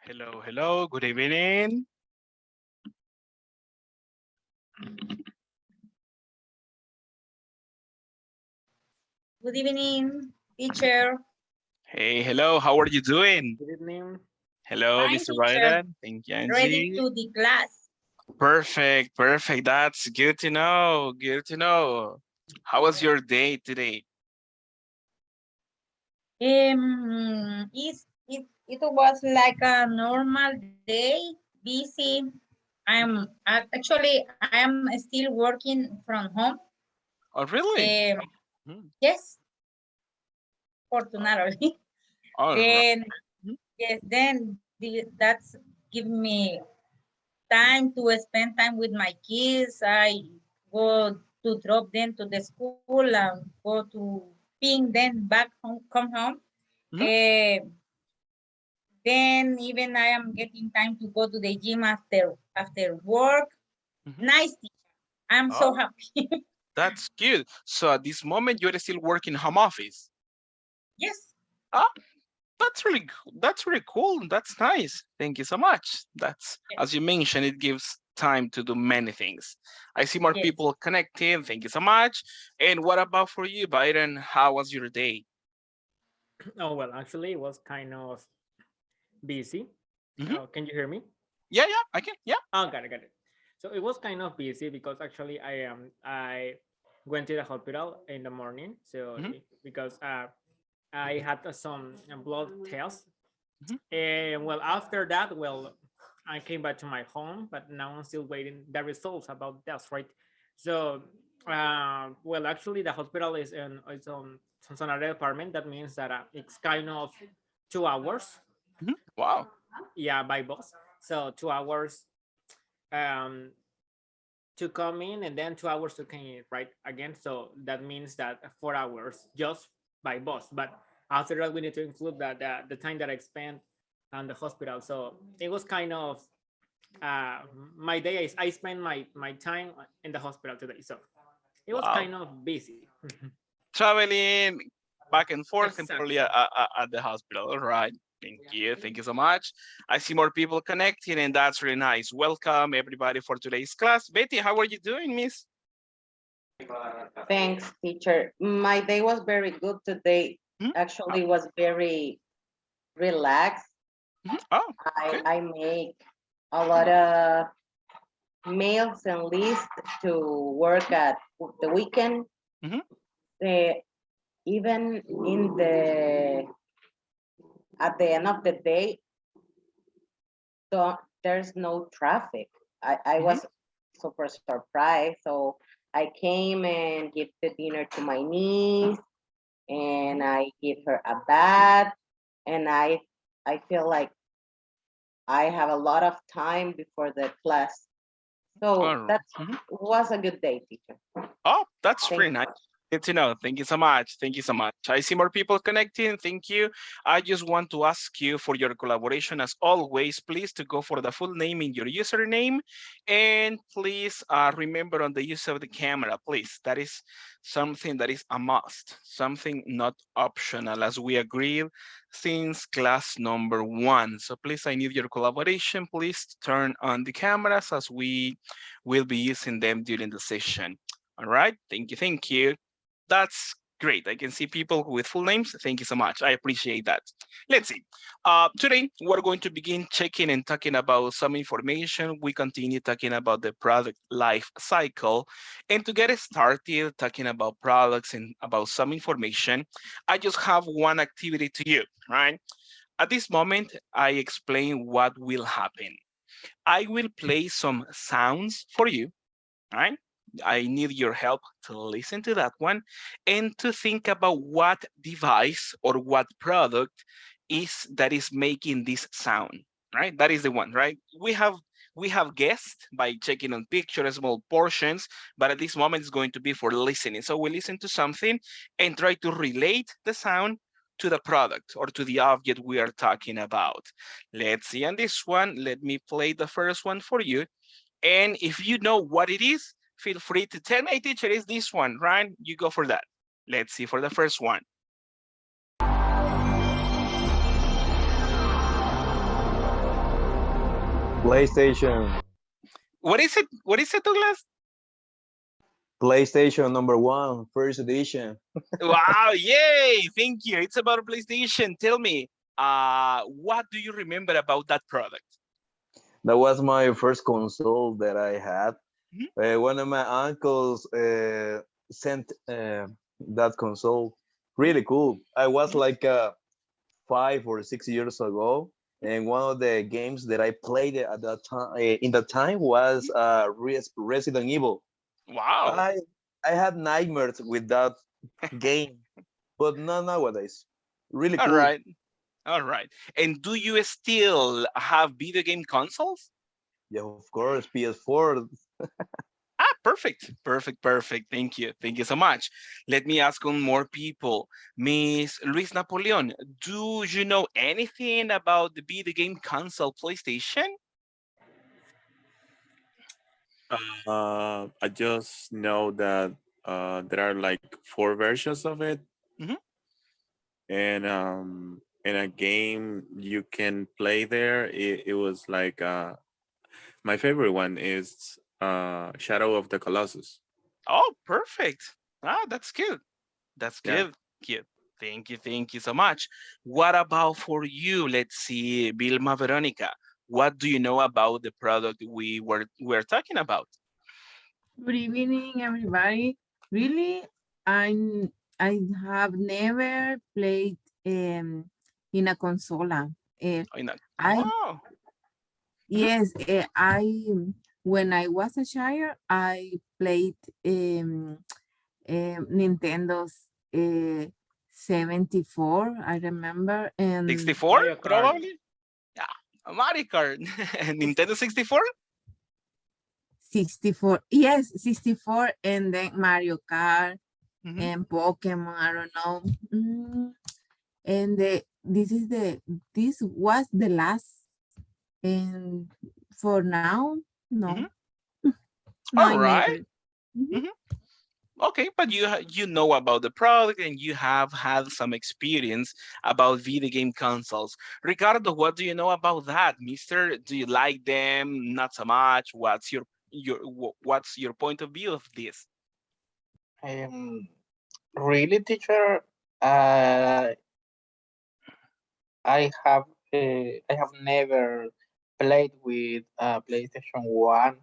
Hello, hello, good evening. Good evening, teacher. Hey, hello, how are you doing? Good evening. Hello, Fine, Mr. teacher. Byron. Thank you, Ready Angie. to the class. Perfect, perfect. That's good to know. Good to know. How was your day today? It was like a normal day, busy. I am still working from home. Oh, really? Um, Mhm. yes, fortunately. All right. Then Mhm. yes, that's give me time to spend time with my kids. I go to drop them to the school and go to ping them back home, come home. Mhm. Eh, then even I am getting time to go to the gym after work. Mhm. Nice teacher. I'm so Oh, happy. that's good. So at this moment, you're still working home office. Yes. Ah, that's really cool. That's nice. Thank you so much. That's, Yes. as you mentioned, it gives time to do many things. I see more Yes. people connecting. Thank you so much. And what about for you, Byron? How was your day? Oh, well, actually, it was kind of busy. Hmm. Can you hear me? Yeah, yeah, I can. Yeah. Oh, got it. So it was kind of busy because actually I went to the hospital in the morning. Hmm. Because I had some blood tests, Hmm. and well, after that, well, I came back to my home, but now I'm still waiting the results about tests, right? So, well, actually, the hospital is in it's on another department. That means that it's kind of 2 hours, Hmm. Wow. yeah, by bus. So 2 hours um to come in and then 2 hours to come in, right? Again, so that means that 4 hours just by bus. But after that, we need to include that the time that I spent on the hospital. So it was kind of uh, my day. I spent my time in the hospital today, so it was Wow. kind of busy. Traveling back and forth and probably Exactly. at the hospital. All right. Thank you. Thank you so much. I see more people connecting, and that's really nice. Welcome, everybody, for today's class. Betty, how are you doing, miss? Thanks, teacher. My day was very good today. Hmm? Oh, Actually, was very relaxed. mhm. Oh, I good. I make a lot of mails and lists to work at the weekend. Hmm. The, even in the at the end of the day, there's no traffic. I Hmm. was super surprised. So I came and give the dinner to my niece, and I give her a bath, and I feel like I have a lot of time before the class. So All right. that was a good day, teacher. Oh, that's Thank really you. nice. Good to know. Thank you so much. Thank you so much. I see more people connecting. Thank you. I just want to ask you for your collaboration as always. Please to go for the full name in your username, and please remember on the use of the camera. Please, that is something that is a must, something not optional, as we agreed since class number 1. So please, I need your collaboration. Please turn on the cameras as we will be using them during the session. All right, thank you, thank you. That's great. I can see people with full names. Thank you so much. I appreciate that. Let's see. Today, we're going to begin checking and talking about some information. We continue talking about the product life cycle. And to get started talking about products and about some information, I just have one activity to you, right? At this moment, I explain what will happen. I will play some sounds for you, right? I need your help to listen to that one and to think about what device or what product is that is making this sound, right? That is the one, right? We have guessed by checking on pictures, small portions, but at this moment it's going to be for listening. So we listen to something and try to relate the sound to the product or to the object we are talking about. Let's see on this one. Let me play the first one for you. And if you know what it is, feel free to tell me, teacher, is this one, right? You go for that. Let's see for the first one. PlayStation. What is it? What is it, Douglas? PlayStation number one, first edition. Wow, yay! Thank you. It's about PlayStation. Tell me, what do you remember about that product? That was my first console that I had. Mhm. One of my uncles sent that console. Mhm. Really cool. I was Mhm. like 5 or 6 years ago, and one of the games that I played at that time in that time was Resident Evil. Wow. I I had nightmares with that game, but not nowadays. Really All cool. right. All right. And do you still have video game consoles? Yeah, of course, PS4. Ah, perfect. Perfect. Perfect. Thank you. Thank you so much. Let me ask on more people. Miss Luis Napoleon, do you know anything about the video game console PlayStation? I just know that there are like four versions of it, Mhm. and in a game you can play there. It was like my favorite one is Shadow of the Colossus. Oh, perfect. Ah, that's good. That's Yeah. good. Good. Thank you. Thank you so much. What about for you? Let's see, Vilma Veronica. What do you know about the product we were talking about? Good evening, everybody. Really, I have never played in a consola. I Oh, mhm, yes, when I was a child, I played Nintendo's 74. I remember, and 64 Mario Kart. probably. Yeah, a Mario Kart. Nintendo 64. 64. Yes, 64, and then Mario Kart Mhm, and Pokemon. I don't know. And this was the last, and for now, no, mhm. no, All I right. never. Mhm. Mhm. Okay, but you know about the product and you have had some experience about video game consoles. Ricardo, what do you know about that, Mister? Do you like them? Not so much. What's your point of view of this? Um, really, teacher, uh, I have never played with PlayStation One.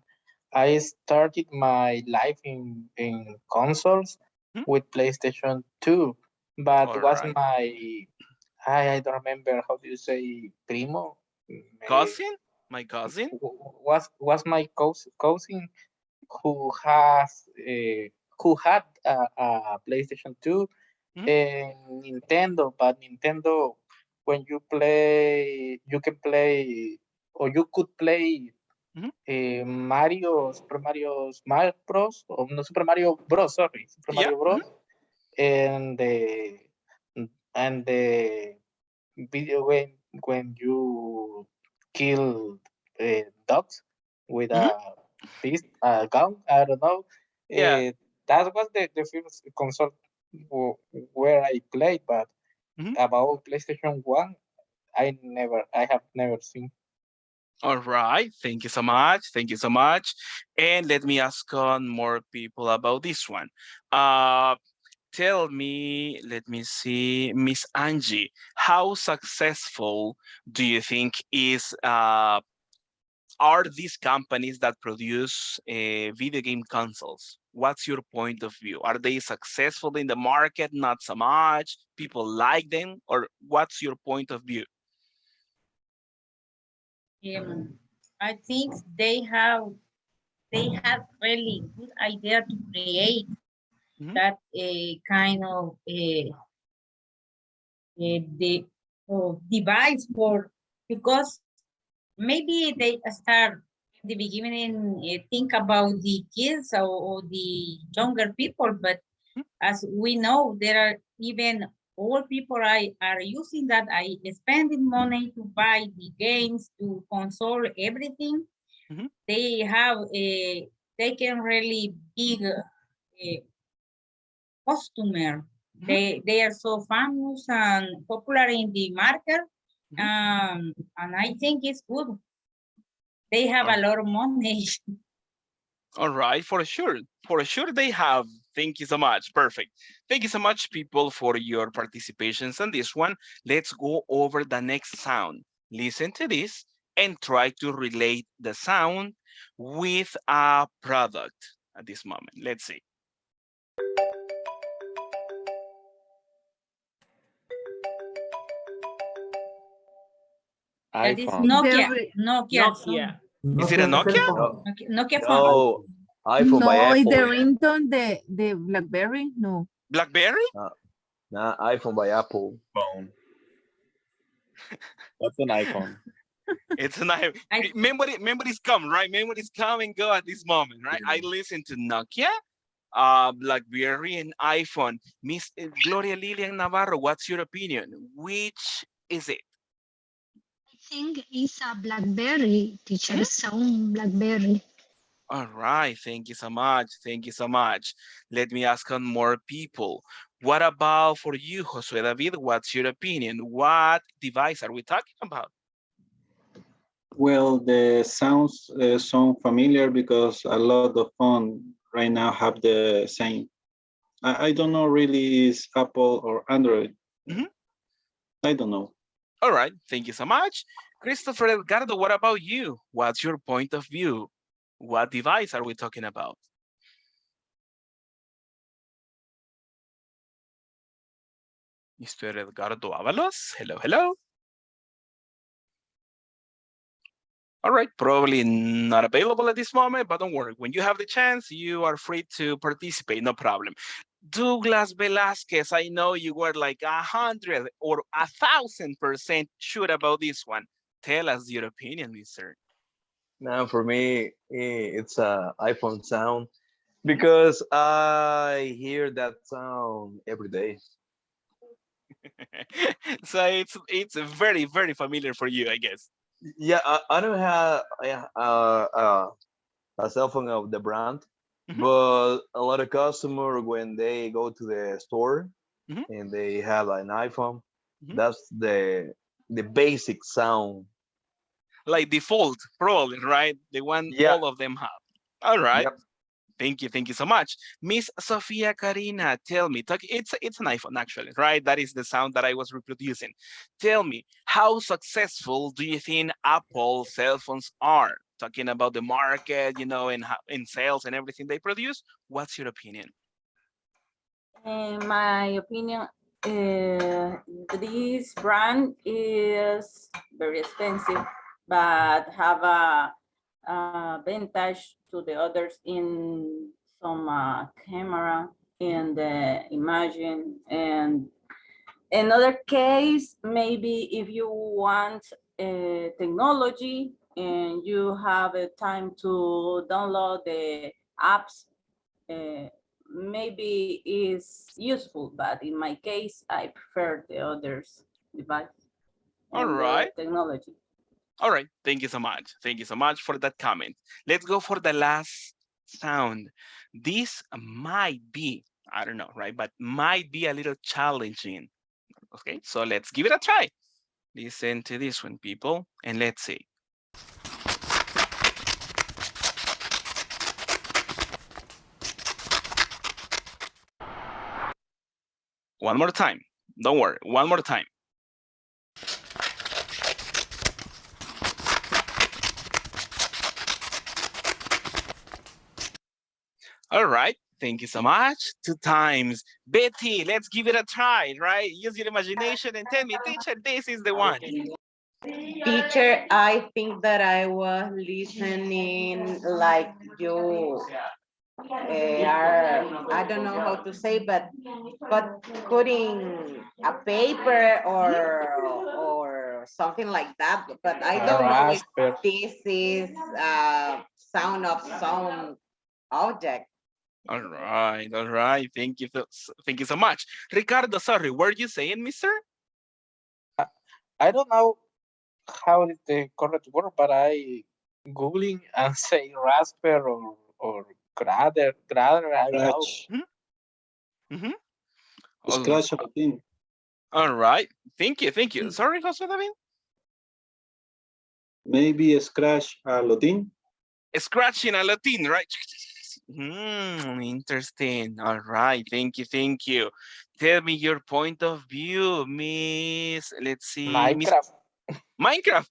I started my life in consoles Hmm? with PlayStation Two, but All was right, I don't remember how do you say primo. cousin, my cousin. Was my cousin who has who had a PlayStation Two Mhm, and Nintendo, but Nintendo, when you can play or you could play mhm. Mario, Super Mario Smash Bros. Or no Super Mario Bros. Sorry, Super Yeah. Mario Mhm, Bros. And the video game when you kill dogs with mhm. a beast, a gun. I don't know. Yeah. That was the first console where I played, but Mhm. about PlayStation One, I have never seen. All right. Thank you so much. Thank you so much. And let me ask on more people about this one. Uh, Tell me, let me see, Miss Angie, how successful do you think are these companies that produce video game consoles? What's your point of view? Are they successful in the market? Not so much. People like them, or what's your point of view? I think they have really good idea to create Mhm, that kind of the device for, because maybe they start in the beginning think about the kids or the younger people, but mhm, as we know, there are even old people are using that. I spending money to buy the games, to console everything. mhm, They have a they can really big customer. mhm, They are so famous and popular in the market, mhm. and I think it's good. They have a lot of money. All right, for sure. For sure they have. Thank you so much. Perfect. Thank you so much, people, for your participations on this one. Let's go over the next sound. Listen to this and try to relate the sound with a product at this moment. Let's see. That is iPhone. Nokia. The Nokia. Nokia. Is it a Nokia? No, Nokia phone. no, iPhone by no, is the Apple. ringtone the BlackBerry? No. BlackBerry? Nah, iPhone by Apple. Phone. That's an iPhone. It's an memories come, right? Memories come and go at this moment, right? I listen to Nokia, BlackBerry, and iPhone. Miss Gloria Lilian Navarro, what's your opinion? Which is it? I think it's a BlackBerry, teacher sound BlackBerry. All right, thank you so much. Thank you so much. Let me ask on more people. What about for you, Josue David? What's your opinion? What device are we talking about? Well, the sounds sound familiar because a lot of phone right now have the same. I don't know really is Apple or Android. Mhm. I don't know. All right, thank you so much. Christopher Edgardo, what about you? What's your point of view? What device are we talking about? Mr. Edgardo Avalos, hello, hello. All right, probably not available at this moment, but don't worry. When you have the chance, you are free to participate, no problem. Douglas Velasquez, I know you were like 100 or 1,000% sure about this one. Tell us your opinion, mister. Now, for me, it's a iPhone sound because I hear that sound every day. So it's very, very familiar for you, I guess. Yeah, I don't have a cell phone of the brand, Mhm. but a lot of customers when they go to the store Mhm. and they have an iPhone, Mhm. that's the basic sound. Like default, probably, right? The one Yeah, all of them have. All right. yep. Thank you so much. Miss Sofia Karina, tell me, it's an iPhone actually, right? That is the sound that I was reproducing. Tell me, how successful do you think Apple cell phones are? Talking about the market, in sales and everything they produce. What's your opinion? In my opinion, this brand is very expensive, but have a advantage to the others in some camera and imagine. And another case, maybe if you want technology and you have a time to download the apps, uh, maybe is useful, but in my case, I prefer the others device All and right. the technology. All right. Thank you so much. Thank you so much for that comment. Let's go for the last sound. This might be, I don't know, right? But might be a little challenging. Okay, so let's give it a try. Listen to this one, people, and let's see. One more time. Don't worry, one more time. All right, thank you so much. 2 times. Betty, let's give it a try, right? Use your imagination and tell me, teacher, this is the one. Teacher, I think that I was listening like you are, I don't know how to say, but putting a paper or something like that. But I don't know if Rasper. this is sound of some object. All right. Thank you so much. Ricardo, sorry, were you saying, mister? I don't know how is the correct word, but I googling and say rasper or grader. I don't know. Scratch. Mm-hmm. Scratch of a thing. All right. Thank you. Sorry, Jose David. Maybe scratch a Latin. Scratching a Latin, right? Interesting. All right. Thank you. Thank you. Tell me your point of view, Miss. Let's see, Miss Minecraft. Minecraft.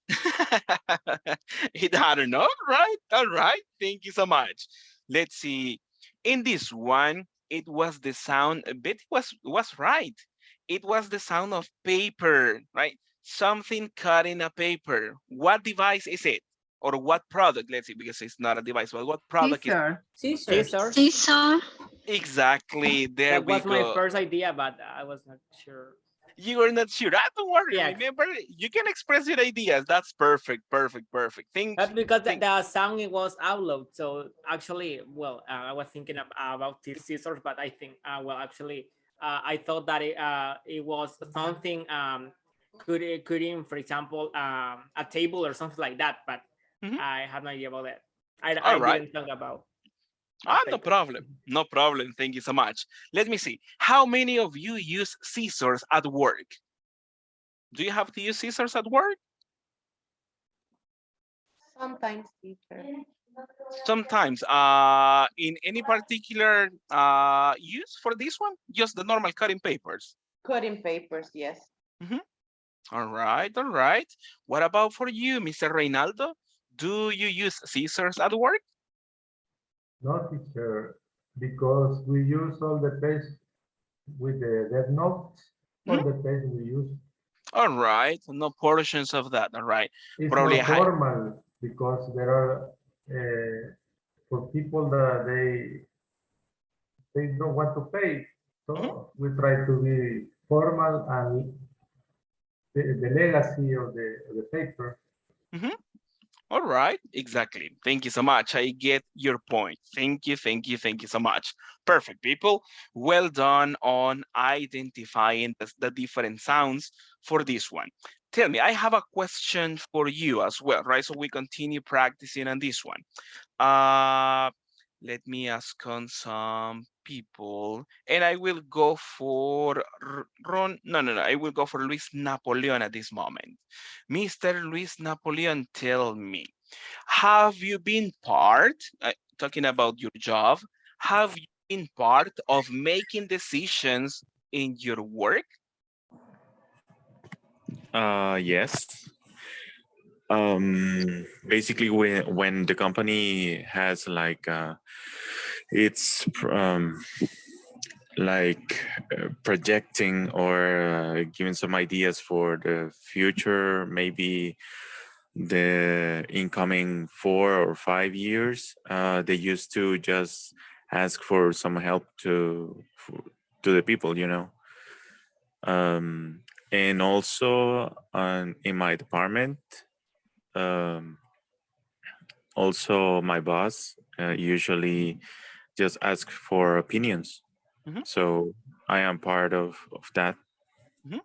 I don't know. Right. All right. Thank you so much. Let's see. In this one, it was the sound. Betty was right. It was the sound of paper, right? Something cut in a paper. What device is it? Or what product? Let's see, because it's not a device. But what product is? Caesar. Scissors. Scissors. Caesar. Exactly. There That we was my go. first idea, but I was not sure. You were not sure. Ah, don't worry. Yeah. Remember, you can express your ideas. That's perfect. Perfect. Perfect. That's because Think. the sound it was outloud. So actually, well, I was thinking about scissors, but I think, well, actually, I thought that it was something could in, for example, a table or something like that. But Mhm. I have no idea about that. All I right. didn't think about No paper. problem. No problem. Thank you so much. Let me see. How many of you use scissors at work? Do you have to use scissors at work? Sometimes, teacher. Sometimes. In any particular use for this one? Just the normal cutting papers. Cutting papers, yes. Mhm. All right. All right. What about for you, Mr. Reynaldo? Do you use scissors at work? No, teacher, because we use all the pages with the dead notes, all Mhm. the pages we use. All right. No portions of that. All right. It's Probably a not high. formal because there are for people that they don't want to pay. Mhm. So we try to be formal and the legacy of the paper. Mhm. All right, exactly. Thank you so much. I get your point. Thank you, thank you, thank you so much. Perfect, people. Well done on identifying the different sounds for this one. Tell me, I have a question for you as well, right? So we continue practicing on this one. Uh, Let me ask on some people, and I will go for Ron. No, no, no. I will go for Luis Napoleon at this moment. Mr. Luis Napoleon, tell me, have you been part, talking about your job, have you been part of making decisions in your work? Yes. Basically, when the company has like it's like projecting or giving some ideas for the future, maybe the incoming 4 or 5 years, they used to just ask for some help to the people, and also in my department, um, also my boss usually just ask for opinions. Mhm, So I am part of that. mhm.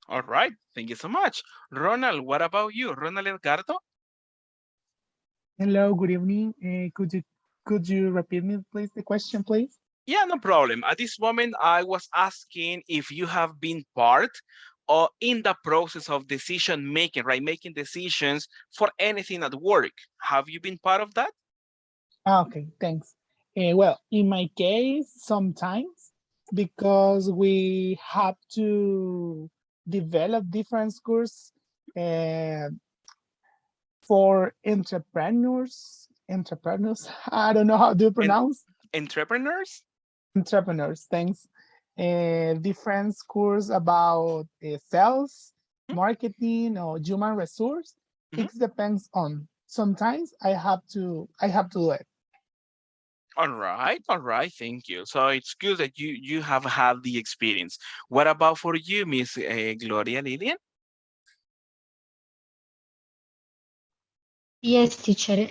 All right, thank you so much. Ronald, what about you? Ronald Edgardo? Hello, good evening. Could you repeat me, please, the question, please? Yeah, no problem. At this moment, I was asking if you have been part or in the process of decision making, right? Making decisions for anything at work. Have you been part of that? Okay, thanks. Well, in my case, sometimes because we have to develop different schools uh, for entrepreneurs. I don't know how to And pronounce entrepreneurs? entrepreneurs. Thanks. Different schools about sales, marketing, or human resource. Mhm. It depends on. Sometimes I have to do it. All right, thank you. So it's good that you have had the experience. What about for you, Miss Gloria Lilian? Yes, teacher.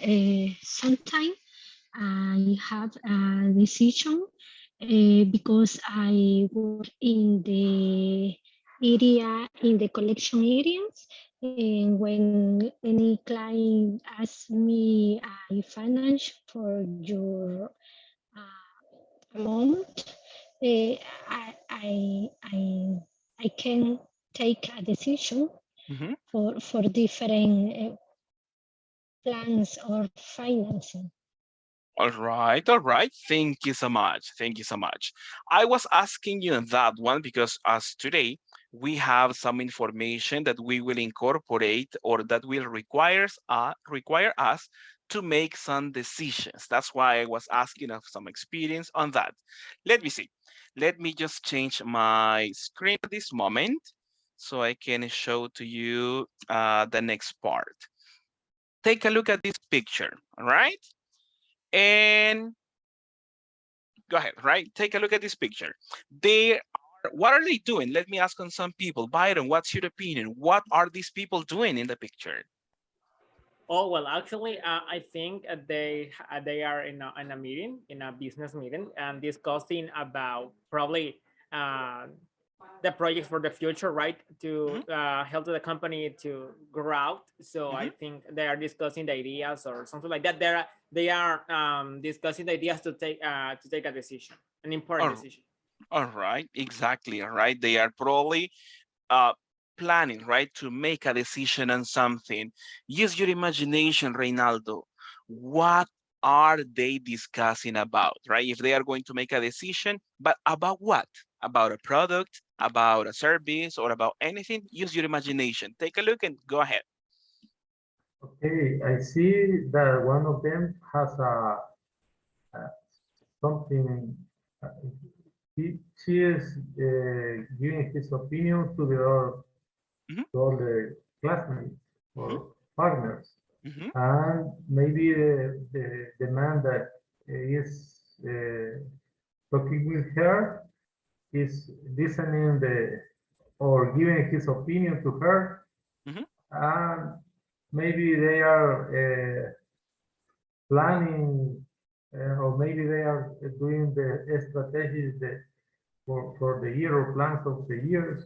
Sometimes I have a decision because I work in the collection areas. And when any client asks me a finance for your amount, I can take a decision Mhm. for different. plans or financing. All right, all right. Thank you so much. Thank you so much. I was asking you that one because as today we have some information that we will incorporate or that will require us to make some decisions. That's why I was asking of some experience on that. Let me see. Let me just change my screen at this moment so I can show to you the next part. Take a look at this picture, all right? And go ahead, right? Take a look at this picture. What are they doing? Let me ask on some people. Byron, what's your opinion? What are these people doing in the picture? Oh well, actually, I think they are in a meeting, in a business meeting, and discussing about probably the projects for the future, right? To help the company to grow out. So I think they are discussing the ideas or something like that. They are discussing the ideas to take a decision, an important decision. All right, exactly. All right, they are probably uh, planning, right, to make a decision on something. Use your imagination, Reynaldo. What are they discussing about, right? If they are going to make a decision, but about what? About a product, about a service, or about anything? Use your imagination. Take a look and go ahead. Okay, I see that one of them has something. Uh, she is giving his opinion to to all the classmates or partners, and maybe the man that is talking with her is listening or giving his opinion to her, and maybe they are planning, or maybe they are doing the strategies for the year or plans of the years.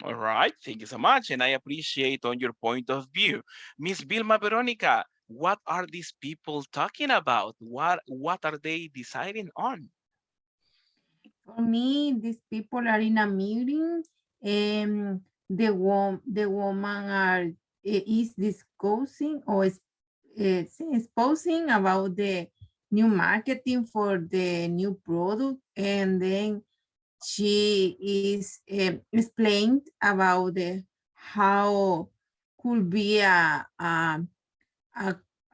All right, thank you so much. And I appreciate on your point of view. Miss Vilma Veronica, what are these people talking about? What are they deciding on? For me, these people are in a meeting, and the woman is discussing or is exposing about the new marketing for the new product, and then she is explained about how could be a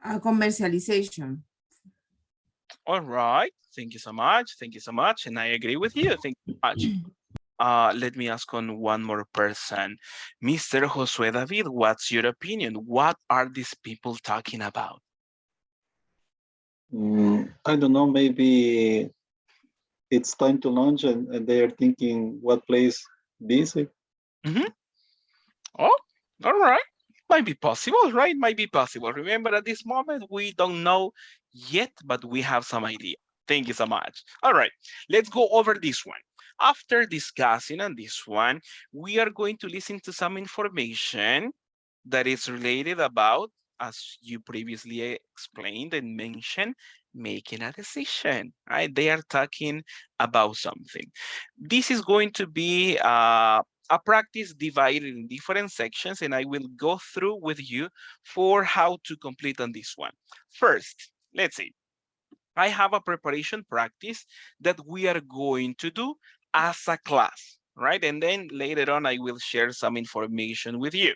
commercialization. All right, thank you so much. Thank you so much. And I agree with you. Thank you so much. Let me ask on one more person. Mr. Josue David, what's your opinion? What are these people talking about? I don't know, maybe it's time to launch and they are thinking what place visit. Oh, all right. Might be possible, right? Might be possible. Remember, at this moment, we don't know yet, but we have some idea. Thank you so much. All right, let's go over this one. After discussing on this one, we are going to listen to some information that is related about, as you previously explained and mentioned, making a decision, right? They are talking about something. This is going to be a practice divided in different sections, and I will go through with you for how to complete on this one. First, let's see. I have a preparation practice that we are going to do as a class, right? And then later on, I will share some information with you.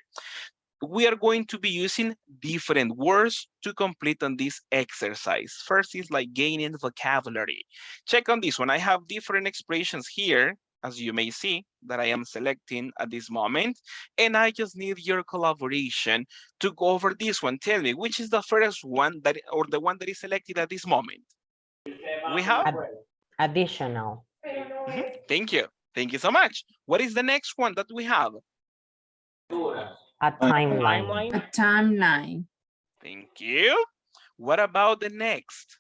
We are going to be using different words to complete on this exercise. First is like gaining vocabulary. Check on this one. I have different expressions here, as you may see, that I am selecting at this moment. And I just need your collaboration to go over this one. Tell me, which is the first one that, or the one that is selected at this moment? We have? Additional. Thank you. Thank you so much. What is the next one that we have? A timeline. A timeline. Thank you. What about the next?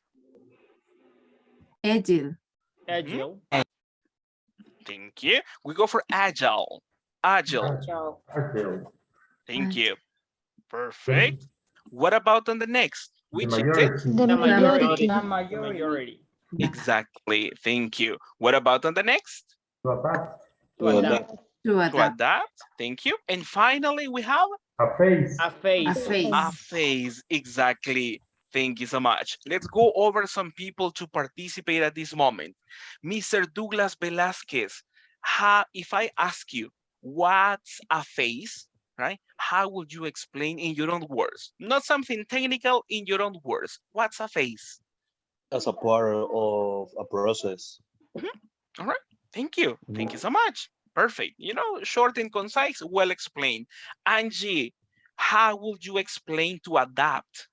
Agile. Agile. Thank you. We go for agile. Agile. Agile. Thank you. Perfect. What about on the next? Which is it? The majority. The majority. Exactly. Thank you. What about on the next? To adapt. To adapt. To To adapt. adapt. Thank you. And finally, we have A face. A face. A face. A face, exactly. Thank you so much. Let's go over some people to participate at this moment. Mr. Douglas Velasquez, if I ask you, what's a face, right? How would you explain in your own words? Not something technical, in your own words. What's a face? As a part of a process. Mhm. All right. Thank you. Thank you so much. Perfect. You know, short and concise, well explained. Angie, how would you explain to adapt?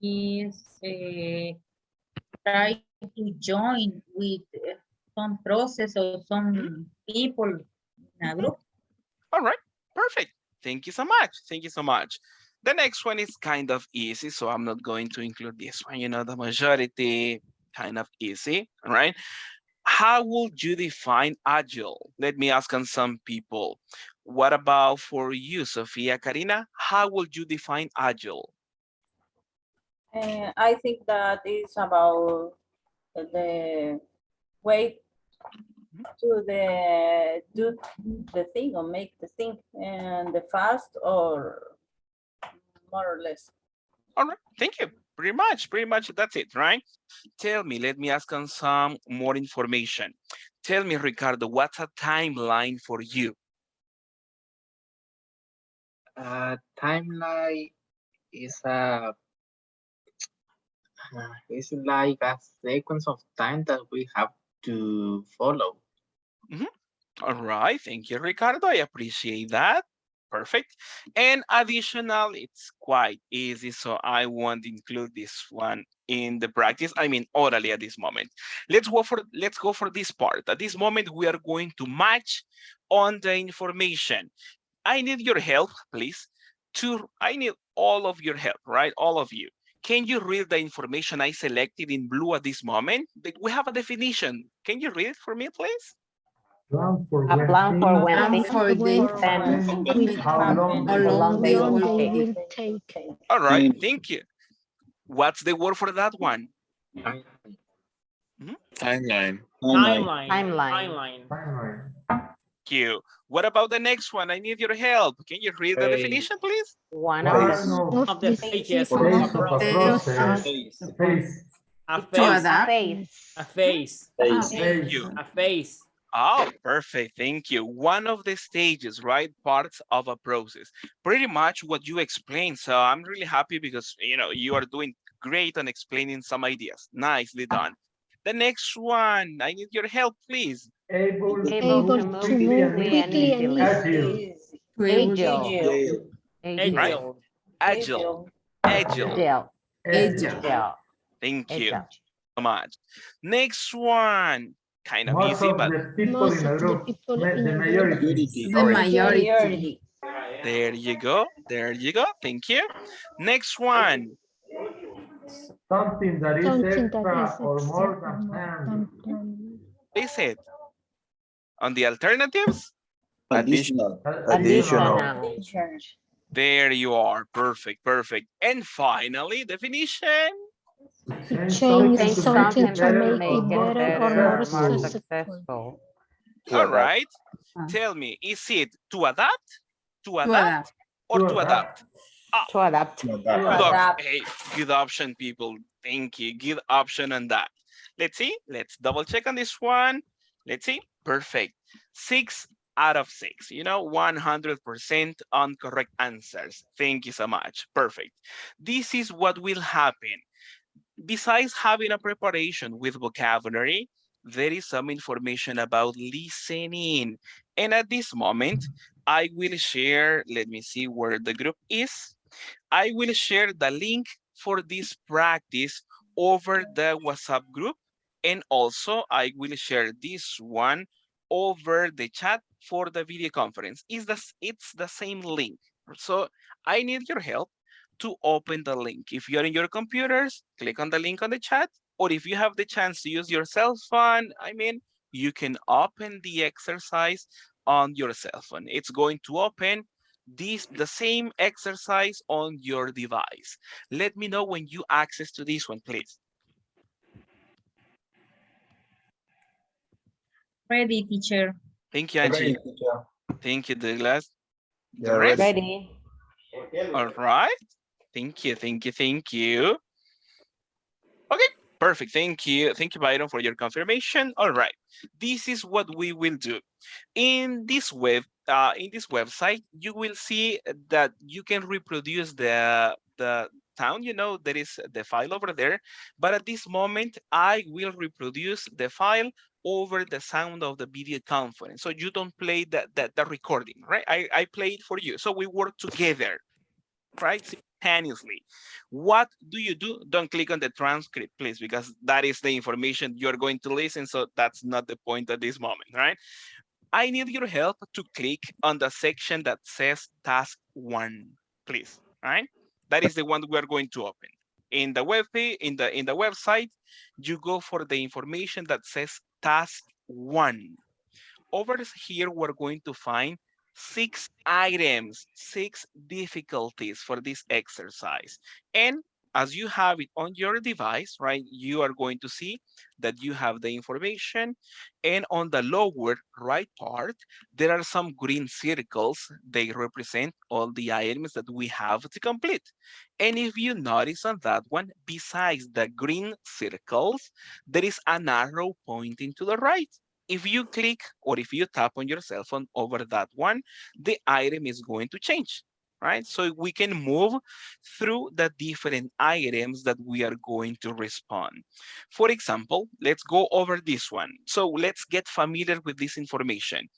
Is try to join with some process or some people in a group. All right, perfect. Thank you so much. Thank you so much. The next one is kind of easy, so I'm not going to include this one. You know, the majority kind of easy, all right? How would you define agile? Let me ask on some people. What about for you, Sofia, Karina? How would you define agile? I think that is about the way to do the thing or make the thing and the fast or more or less. All right, thank you. Pretty much that's it, right? Tell me, let me ask on some more information. Tell me, Ricardo, what's a timeline for you? Timeline is it's like a sequence of time that we have to follow. All right, thank you, Ricardo. I appreciate that. Perfect. And additional, it's quite easy, so I won't include this one in the practice. I mean, orally at this moment. Let's go for this part. At this moment, we are going to match on the information. I need your help, please. I need all of your help, right? All of you. Can you read the information I selected in blue at this moment? We have a definition. Can you read it for me, please? Plan for A when plan for things when Plan things for the happen, Will how happen, long how they long will how they long will they take. will take. All right, And thank you. What's the word for that one? Timeline. timeline. Timeline. timeline. Thank you. What about the next one? I need your help. Can you read the definition, please? One One of of Of the stages phase of a of a process. process. Face. Phase. A To face. adapt. A face. Face. Thank you. A face. Oh, perfect. Thank you. One of the stages, right? Parts of a process. Pretty much what you explained. So I'm really happy because, you know, you are doing great on explaining some ideas. Nicely done. The next one, I need your help, please. Able to Able move to quickly move and quickly and easily. easily. Agile. Agile. Right? Agile. Agile. Agile. Agile. Agile. Agile. Thank you Agile. so much. Next one, kind of Most easy, of but the people Most in a of the group. people The in a group. majority. The majority. there you go. There you go. Thank you. Next one. Something that is Something that extra is or more extra or than more planned. than planned. Is it on the alternatives? Additional. Additional. Additional. There you are. Perfect. Perfect. And finally, definition. To change Change something Change to make something it something to to better make or make it it more better or better more or more successful. successful. successful. To All adapt. right. Tell me, is it to adapt, To adapt. or To to adapt? adapt. Ah, To adapt. To good adapt. option. Hey, good option, people. Thank you. Good option on that. Let's see. Let's double check on this one. Let's see. Perfect. 6 out of 6. You know, 100% on correct answers. Thank you so much. Perfect. This is what will happen. Besides having a preparation with vocabulary, there is some information about listening. And at this moment, I will share, let me see where the group is. I will share the link for this practice over the WhatsApp group. And also I will share this one over the chat for the video conference. It's the same link. So I need your help to open the link. If you're in your computers, click on the link on the chat, or if you have the chance to use your cell phone, I mean, you can open the exercise on your cell phone. It's going to open the same exercise on your device. Let me know when you access to this one, please. Ready, teacher. Thank you, Angie. Ready, teacher. Thank you, Douglas. Yeah, The ready. rest? Ready? All right. Thank you, thank you, thank you. Okay, perfect. Thank you. Thank you, Byron, for your confirmation. All right. This is what we will do. In this website, you will see that you can reproduce the sound. There is the file over there. But at this moment, I will reproduce the file over the sound of the video conference. So you don't play the recording, right? I play it for you. So we work together, right? Simultaneously. What do you do? Don't click on the transcript, please, because that is the information you're going to listen. So that's not the point at this moment, right? I need your help to click on the section that says task 1, please, right? That is the one we are going to open. In the web page, in the website, you go for the information that says task 1. Over here, we're going to find 6 items, 6 difficulties for this exercise. And as you have it on your device, right, you are going to see that you have the information. And on the lower right part, there are some green circles. They represent all the items that we have to complete. And if you notice on that one, besides the green circles, there is an arrow pointing to the right. If you click or if you tap on your cell phone over that one, the item is going to change, right? So we can move through the different items that we are going to respond. For example, let's go over this one. So let's get familiar with this information.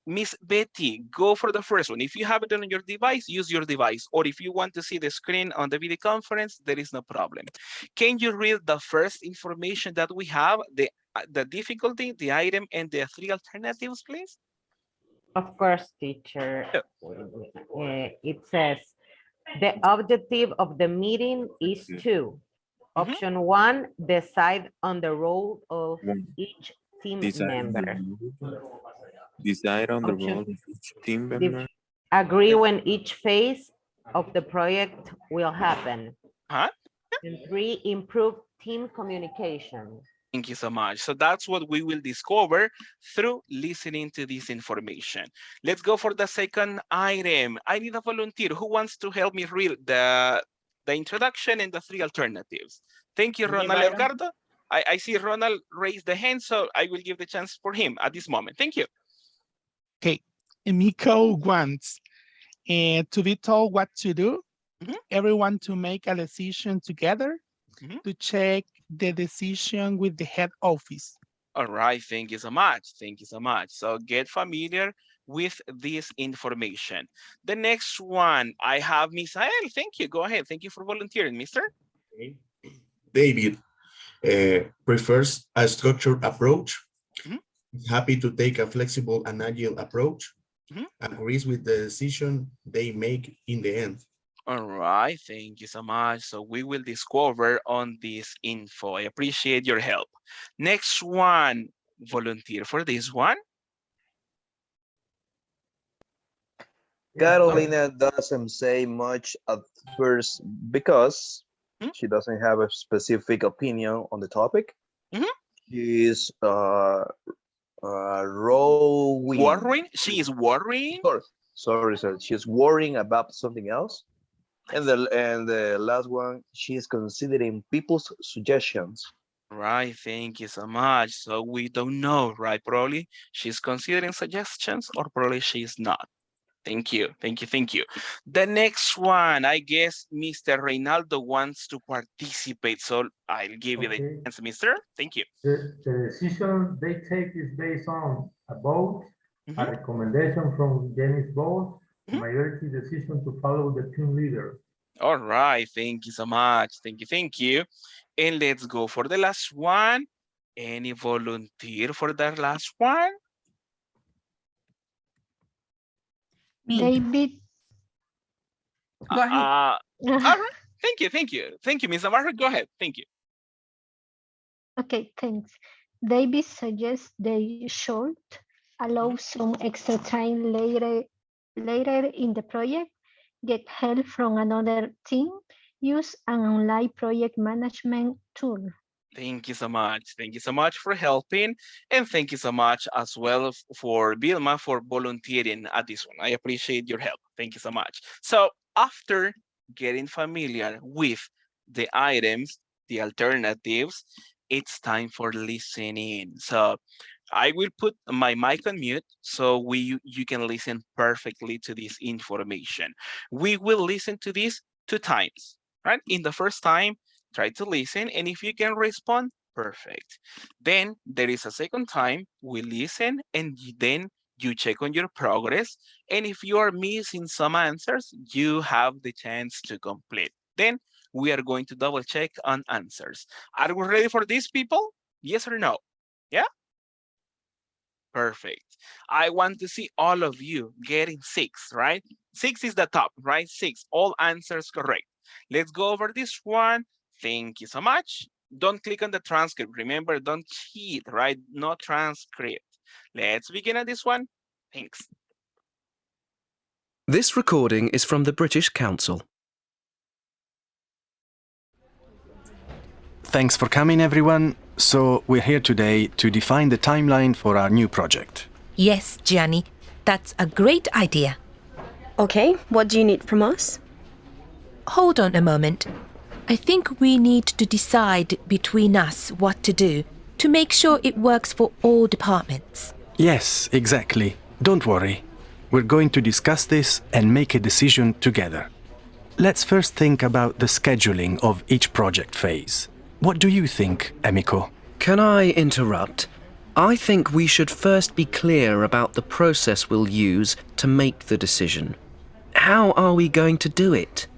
Miss Betty, go for the first one. If you have it on your device, use your device. Or if you want to see the screen on the video conference, there is no problem. Can you read the first information that we have, the difficulty, the item, and the 3 alternatives, please? Of course, teacher. Yeah. It says, the objective of the meeting is to, option 1, decide on the role of each team member. Decide on the Option- role of each team Dif- member. Agree when each phase of the project will happen. Huh? And 3, improve team communication. Thank you so much. So that's what we will discover through listening to this information. Let's go for the second item. I need a volunteer. Who wants to help me read the introduction and the 3 alternatives? Thank you, Me, Ronald Byron. Edgardo. I see Ronald raise the hand, so I will give the chance for him at this moment. Thank you. Okay. Miko wants to be told what to do, everyone to make a decision together, to check the decision with the head office. All right, thank you so much. Thank you so much. So get familiar with this information. The next one, I have Misael. Thank you. Go ahead. Thank you for volunteering, mister. David prefers a structured approach, happy to take a flexible and agile approach, agrees with the decision they make in the end. All right, thank you so much. So we will discover on this info. I appreciate your help. Next one, volunteer for this one. Carolina doesn't say much at first because she doesn't have a specific opinion on the topic. She's Worrying? She is worrying? Sorry, sir. She's worrying about something else. And the last one, she's considering people's suggestions. Right, thank you so much. So we don't know, right? Probably she's considering suggestions or probably she's not. Thank you, thank you, thank you. The next one, I guess Mr. Reynaldo wants to participate. So I'll give you the chance, mister. Thank you. The decision they take is based on a vote, a recommendation from Jenny's boss, majority decision to follow the team leader. All right, thank you so much. Thank you, thank you. And let's go for the last one. Any volunteer for that last one? David. Go ahead. All right, thank you, thank you. Thank you, Ms. Navarro, go ahead, thank you. Okay, thanks. David suggests they should allow some extra time later in the project, get help from another team, use an online project management tool. Thank you so much. Thank you so much for helping. And thank you so much as well for Vilma for volunteering at this one. I appreciate your help. Thank you so much. So after getting familiar with the items, the alternatives, it's time for listening. So I will put my mic on mute so you can listen perfectly to this information. We will listen to this 2 times, right? In the first time, try to listen, and if you can respond, perfect. Then there is a second time, we listen, and then you check on your progress. And if you are missing some answers, you have the chance to complete. Then we are going to double check on answers. Are we ready for this, people? Yes or no? Yeah? Perfect. I want to see all of you getting 6, right? 6 is the top, right? 6, all answers correct. Let's go over this one. Thank you so much. Don't click on the transcript. Remember, don't cheat, right? No transcript. Let's begin at this one. Thanks. This recording is from the British Council. Thanks for coming, everyone. So we're here today to define the timeline for our new project. Yes, Gianni, that's a great idea. Okay, what do you need from us? Hold on a moment. I think we need to decide between us what to do to make sure it works for all departments. Yes, exactly. Don't worry. We're going to discuss this and make a decision together. Let's first think about the scheduling of each project phase. What do you think, Emiko? Can I interrupt? I think we should first be clear about the process we'll use to make the decision. How are we going to do it?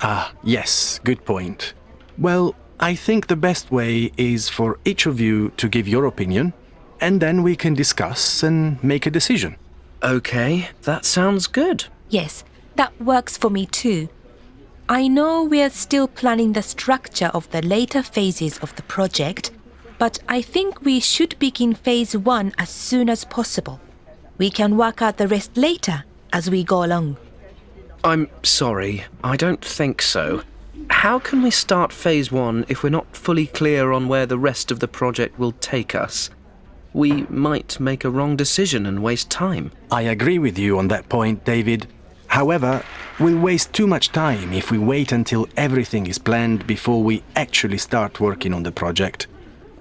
Ah, yes, good point. Well, I think the best way is for each of you to give your opinion, and then we can discuss and make a decision. Okay, that sounds good. Yes, that works for me too. I know we're still planning the structure of the later phases of the project, but I think we should begin phase 1 as soon as possible. We can work out the rest later as we go along. I'm sorry, I don't think so. How can we start phase 1 if we're not fully clear on where the rest of the project will take us? We might make a wrong decision and waste time. I agree with you on that point, David. However, we'll waste too much time if we wait until everything is planned before we actually start working on the project.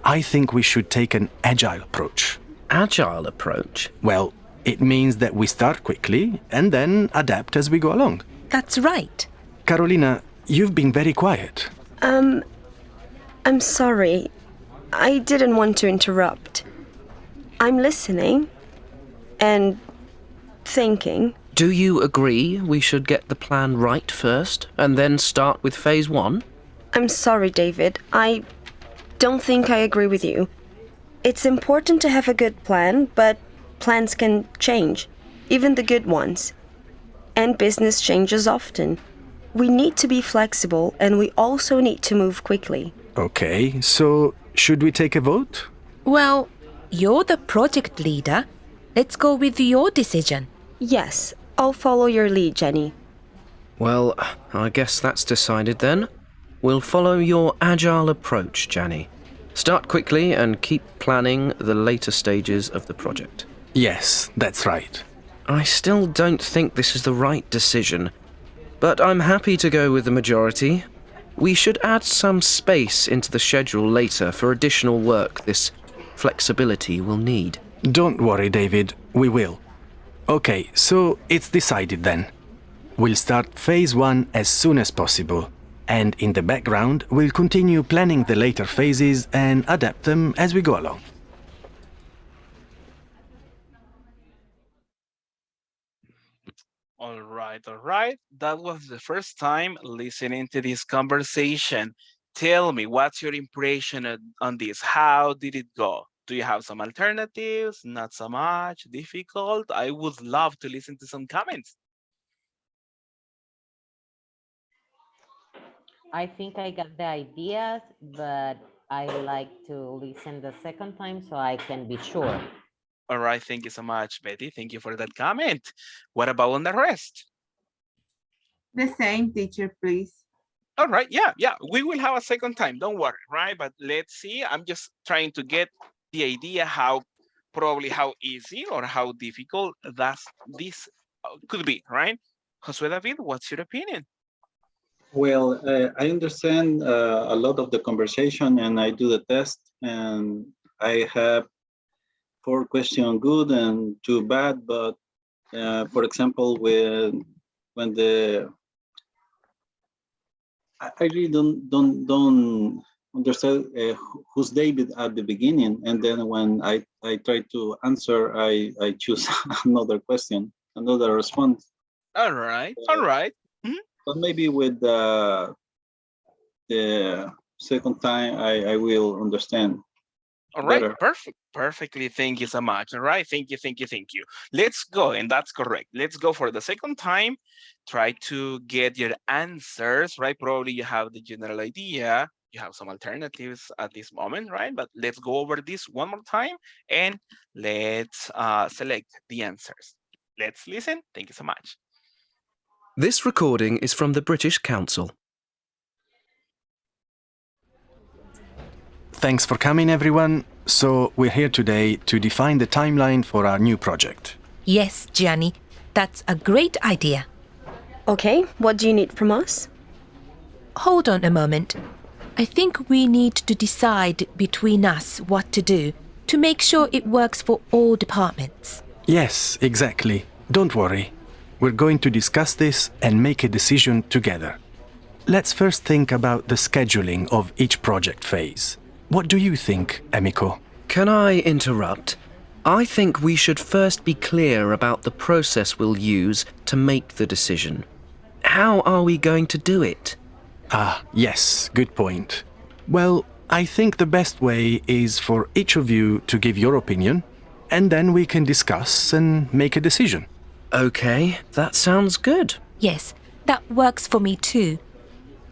I think we should take an agile approach. Agile approach? Well, it means that we start quickly and then adapt as we go along. That's right. Carolina, you've been very quiet. I'm sorry. I didn't want to interrupt. I'm listening and thinking. Do you agree we should get the plan right first and then start with phase 1? I'm sorry, David. I don't think I agree with you. It's important to have a good plan, but plans can change, even the good ones. And business changes often. We need to be flexible, and we also need to move quickly. Okay, so should we take a vote? Well, you're the project leader. Let's go with your decision. Yes, I'll follow your lead, Jenny. Well, I guess that's decided then. We'll follow your agile approach, Jenny. Start quickly and keep planning the later stages of the project. Yes, that's right. I still don't think this is the right decision, but I'm happy to go with the majority. We should add some space into the schedule later for additional work this flexibility will need. Don't worry, David, we will. Okay, so it's decided then. We'll start phase 1 as soon as possible, and in the background, we'll continue planning the later phases and adapt them as we go along. All right. That was the first time listening to this conversation. Tell me, what's your impression on this? How did it go? Do you have some alternatives? Not so much? Difficult? I would love to listen to some comments. I think I got the ideas, but I like to listen the second time so I can be sure. All right, thank you so much, Betty. Thank you for that comment. What about on the rest? The same, teacher, please. All right, yeah, we will have a second time, don't worry, right? But let's see, I'm just trying to get the idea probably how easy or how difficult this could be, right? Josue David, what's your opinion? Well, I understand a lot of the conversation and I do the test and I have 4 questions good and 2 bad, but for example, when I really don't understand who's David at the beginning, and then when I try to answer, I choose another question, another response. All right, all right. But maybe with the second time, I will understand All right, better. perfectly. Thank you so much. All right, thank you. Let's go, and that's correct. Let's go for the second time. Try to get your answers, right? Probably you have the general idea. You have some alternatives at this moment, right? But let's go over this one more time and let's select the answers. Let's listen. Thank you so much. This recording is from the British Council. Thanks for coming, everyone. So we're here today to define the timeline for our new project. Yes, Gianni, that's a great idea. Okay, what do you need from us? Hold on a moment. I think we need to decide between us what to do to make sure it works for all departments. Yes, exactly. Don't worry. We're going to discuss this and make a decision together. Let's first think about the scheduling of each project phase. What do you think, Emiko? Can I interrupt? I think we should first be clear about the process we'll use to make the decision. How are we going to do it? Ah, yes, good point. Well, I think the best way is for each of you to give your opinion, and then we can discuss and make a decision. Okay, that sounds good. Yes, that works for me too.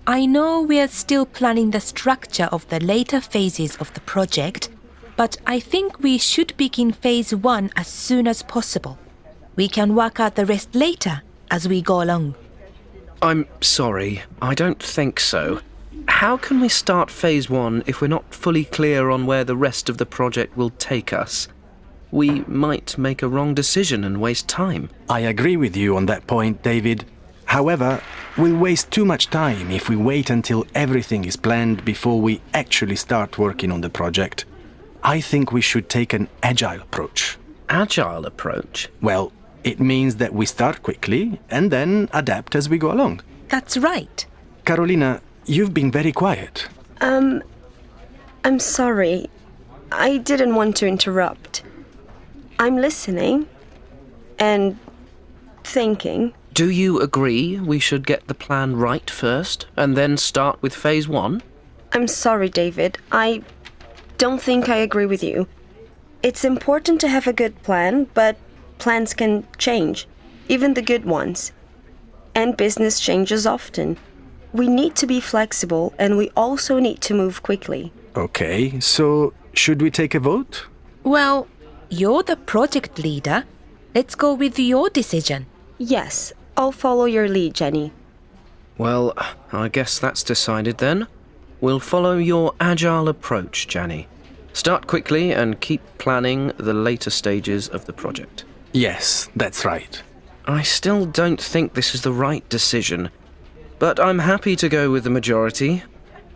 I know we're still planning the structure of the later phases of the project, but I think we should begin phase 1 as soon as possible. We can work out the rest later as we go along. I'm sorry, I don't think so. How can we start phase 1 if we're not fully clear on where the rest of the project will take us? We might make a wrong decision and waste time. I agree with you on that point, David. However, we'll waste too much time if we wait until everything is planned before we actually start working on the project. I think we should take an agile approach. Agile approach? Well, it means that we start quickly and then adapt as we go along. That's right. Carolina, you've been very quiet. I'm sorry. I didn't want to interrupt. I'm listening and thinking. Do you agree we should get the plan right first and then start with phase 1? I'm sorry, David. I don't think I agree with you. It's important to have a good plan, but plans can change, even the good ones. And business changes often. We need to be flexible and we also need to move quickly. Okay, so should we take a vote? Well, you're the project leader. Let's go with your decision. Yes, I'll follow your lead, Jenny. Well, I guess that's decided then. We'll follow your agile approach, Janny. Start quickly and keep planning the later stages of the project. Yes, that's right. I still don't think this is the right decision, but I'm happy to go with the majority.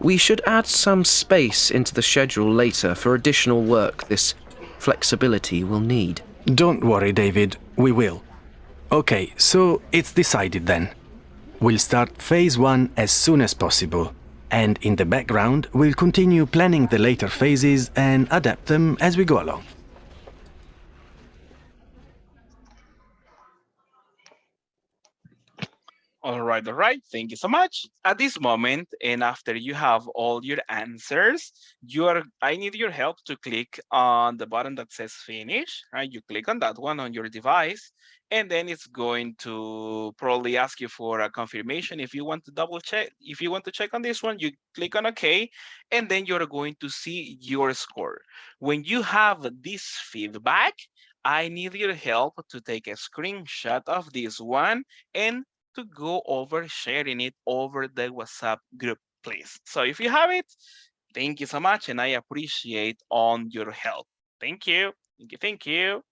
We should add some space into the schedule later for additional work this flexibility will need. Don't worry, David, we will. Okay, so it's decided then. We'll start phase 1 as soon as possible, and in the background, we'll continue planning the later phases and adapt them as we go along. All right. Thank you so much. At this moment, and after you have all your answers, I need your help to click on the button that says finish, right? You click on that one on your device, and then it's going to probably ask you for a confirmation. If you want to double check, if you want to check on this one, you click on OK, and then you're going to see your score. When you have this feedback, I need your help to take a screenshot of this one and to go over sharing it over the WhatsApp group, please. So if you have it, thank you so much, and I appreciate on your help. Thank you. Thank you. Thank you.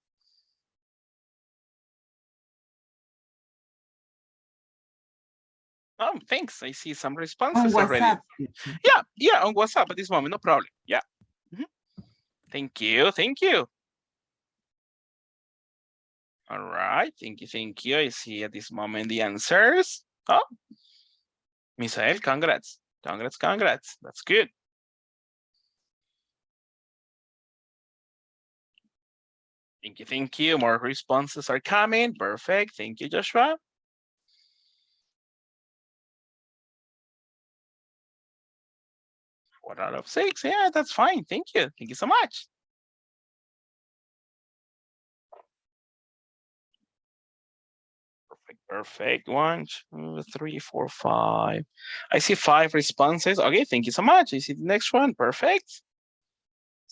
Thanks. I see some responses already. WhatsApp. Yeah, on WhatsApp at this moment, no problem. Yeah. Thank you. Thank you. All right. Thank you. Thank you. I see at this moment the answers. Oh, Misael, congrats. Congrats, congrats. That's good. Thank you. Thank you. More responses are coming. Perfect. Thank you, Joshua. 4 out of 6. Yeah, that's fine. Thank you. Thank you so much. Perfect. Perfect. 1, 2, 3, 4, 5. I see 5 responses. Okay, thank you so much. I see the next one. Perfect.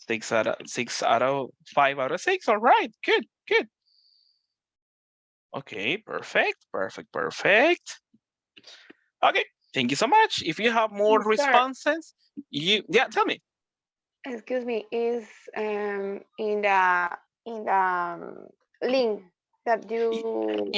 6 out of 5 out of 6. All right. Good. Good. Okay. Perfect. Perfect. Perfect. Okay. Thank you so much. If you have more responses, tell me. Excuse me, is in the link that you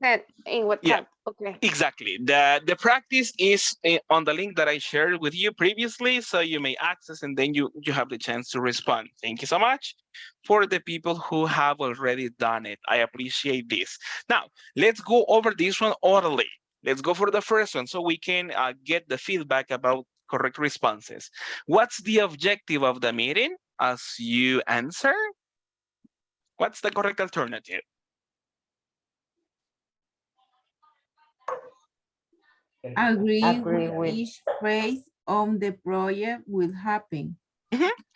sent in WhatsApp. Yeah. Okay. Exactly. The practice is on the link that I shared with you previously, so you may access and then you have the chance to respond. Thank you so much for the people who have already done it. I appreciate this. Now, let's go over this one orally. Let's go for the first one so we can get the feedback about correct responses. What's the objective of the meeting as you answer? What's the correct alternative? Agree with each phase of the project will happen.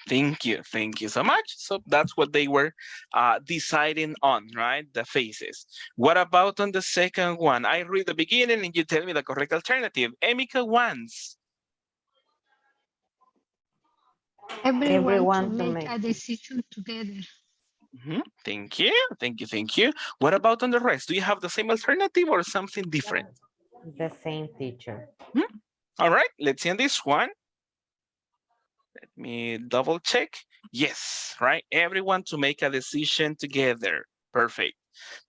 Thank you. Thank you so much. So that's what they were deciding on, right? The phases. What about on the second one? I read the beginning and you tell me the correct alternative. Emika wants. Everyone to make a decision together. Thank you. Thank you. Thank you. What about on the rest? Do you have the same alternative or something different? The same, teacher. All right. Let's see on this one. Let me double check. Yes, right? Everyone to make a decision together. Perfect.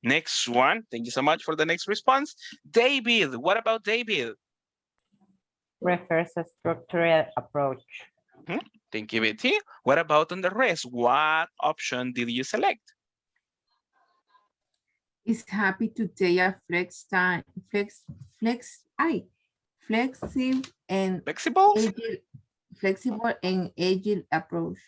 Next one. Thank you so much for the next response. David, what about David? Prefers a structured approach. Thank you, Betty. What about on the rest? What option did you select? Is happy to take a flexible and agile approach.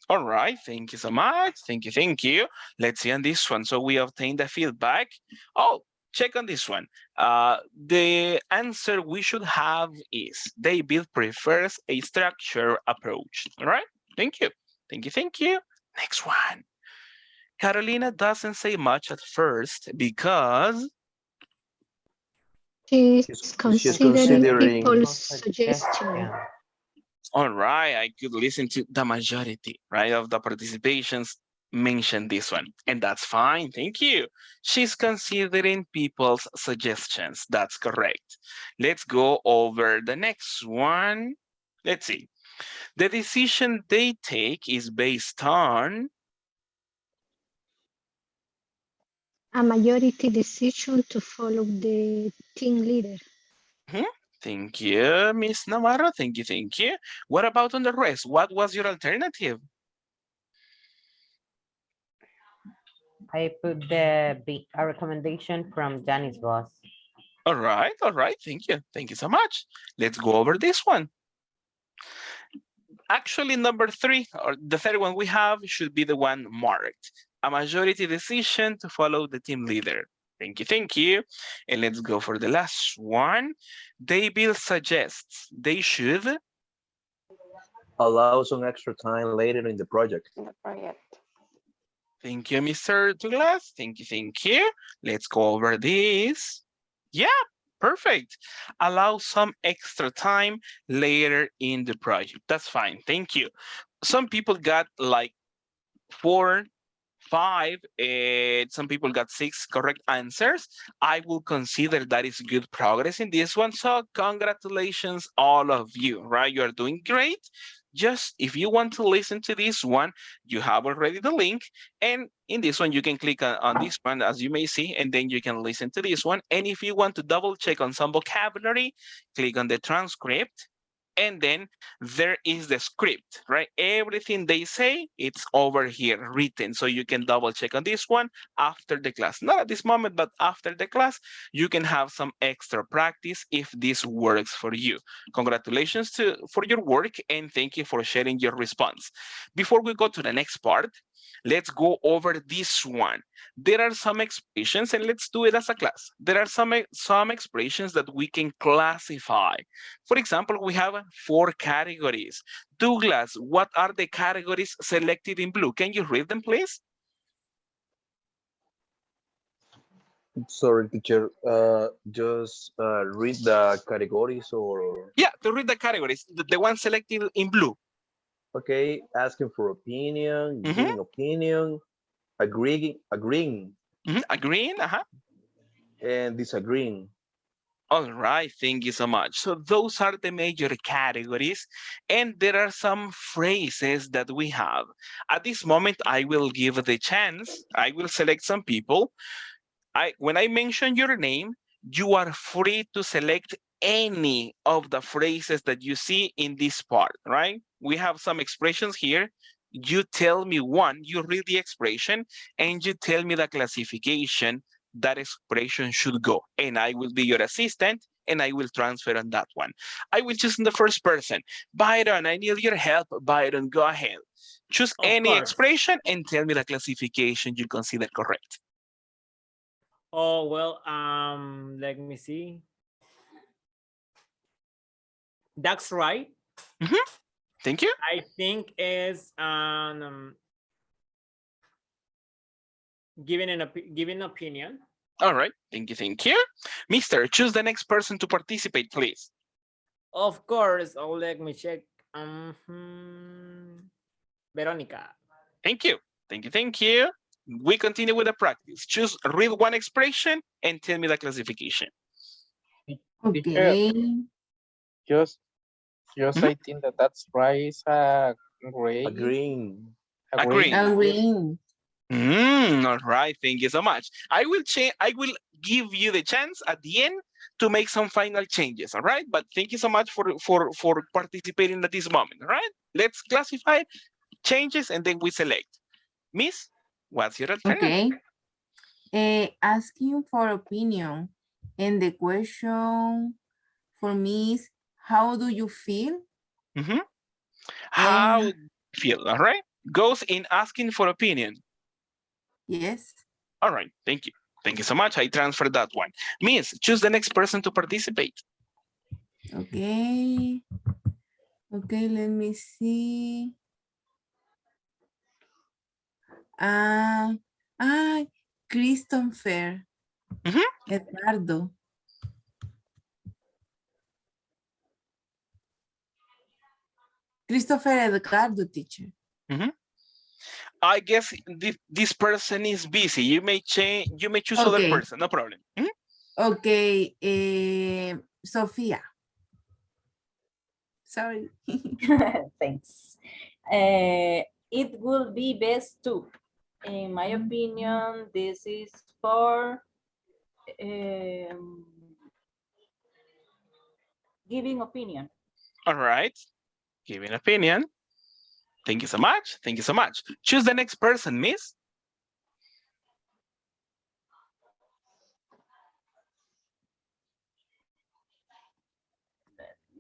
All right, thank you so much. Thank you, thank you. Let's see on this one. So we obtained the feedback. Oh, check on this one. The answer we should have is David prefers a structured approach. All right, thank you. Thank you, thank you. Next one. Carolina doesn't say much at first because she's considering people's suggestion. All right, I could listen to the majority, right, of the participations mention this one, and that's fine. Thank you. She's considering people's suggestions. That's correct. Let's go over the next one. Let's see. The decision they take is based on a majority decision to follow the team leader. Thank you, Miss Navarro. Thank you, thank you. What about on the rest? What was your alternative? I put a recommendation from Janice boss. All right, thank you. Thank you so much. Let's go over this one. Actually, number 3, or the third one we have, should be the one marked. A majority decision to follow the team leader. Thank you, thank you. And let's go for the last one. David suggests they should allow some extra time later in the project. Thank you, Mr. Douglas. Thank you, thank you. Let's go over this. Yeah, perfect. Allow some extra time later in the project. That's fine. Thank you. Some people got like 4, 5, some people got 6 correct answers. I will consider that is good progress in this one. So congratulations, all of you, right? You are doing great. Just if you want to listen to this one, you have already the link. And in this one, you can click on this one, as you may see, and then you can listen to this one. And if you want to double check on some vocabulary, click on the transcript. And then there is the script, right? Everything they say, it's over here written. So you can double check on this one after the class. Not at this moment, but after the class, you can have some extra practice if this works for you. Congratulations for your work, and thank you for sharing your response. Before we go to the next part, let's go over this one. There are some expressions, and let's do it as a class. There are some expressions that we can classify. For example, we have 4 categories. Douglas, what are the categories selected in blue? Can you read them, please? Sorry, teacher. Just read the categories or. Yeah, to read the categories, the one selected in blue. Okay, asking for opinion, giving opinion, agreeing, agreeing, and disagreeing. All right, thank you so much. So those are the major categories, and there are some phrases that we have. At this moment, I will give the chance. I will select some people. When I mention your name, you are free to select any of the phrases that you see in this part, right? We have some expressions here. You tell me one, you read the expression, and you tell me the classification that expression should go. And I will be your assistant, and I will transfer on that one. I will choose in the first person. Byron, I need your help. Byron, go ahead. Choose any expression and tell me the classification you consider correct. Oh, well, let me see. That's right. Thank you. I think is giving an opinion. All right, thank you. Mister, choose the next person to participate, please. Of course. Oh, let me check. Veronica. Thank you. We continue with the practice. Choose, read one expression and tell me the classification. Okay. Just I think that's right. Is agreeing. All right, thank you so much. I will give you the chance at the end to make some final changes, all right? But thank you so much for participating at this moment, all right? Let's classify changes and then we select. Miss, what's your alternative? Okay. Asking for opinion. And the question for me is, how do you feel? How do you feel, all right? Goes in asking for opinion. Yes. All right, thank you. Thank you so much. I transfer that one. Miss, choose the next person to participate. Okay. Okay, let me see. Christopher. Eduardo. Christopher Edgardo, teacher. I guess this person is busy. You may choose other person, no problem. Okay, Sophia. Sorry. Thanks. It will be best to, in my opinion, this is for giving opinion. All right, giving opinion. Thank you so much. Thank you so much. Choose the next person, Miss.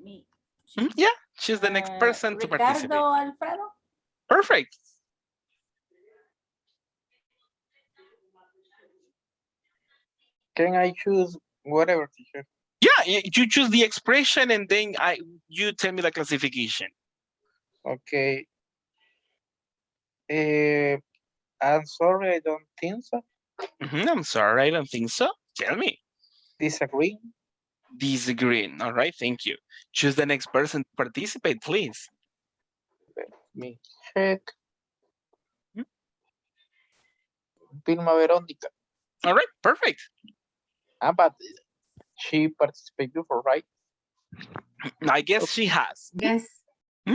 Me. Yeah, choose the next person to participate. Ricardo Alfredo. Perfect. Can I choose whatever, teacher? Yeah, you choose the expression and then you tell me the classification. Okay. I'm sorry, I don't think so. I'm sorry, I don't think so. Tell me. Disagree. Disagreeing. All right, thank you. Choose the next person to participate, please. Let me check. Vilma Verónica. All right, perfect. But she participated before, right? I guess she has. Yes.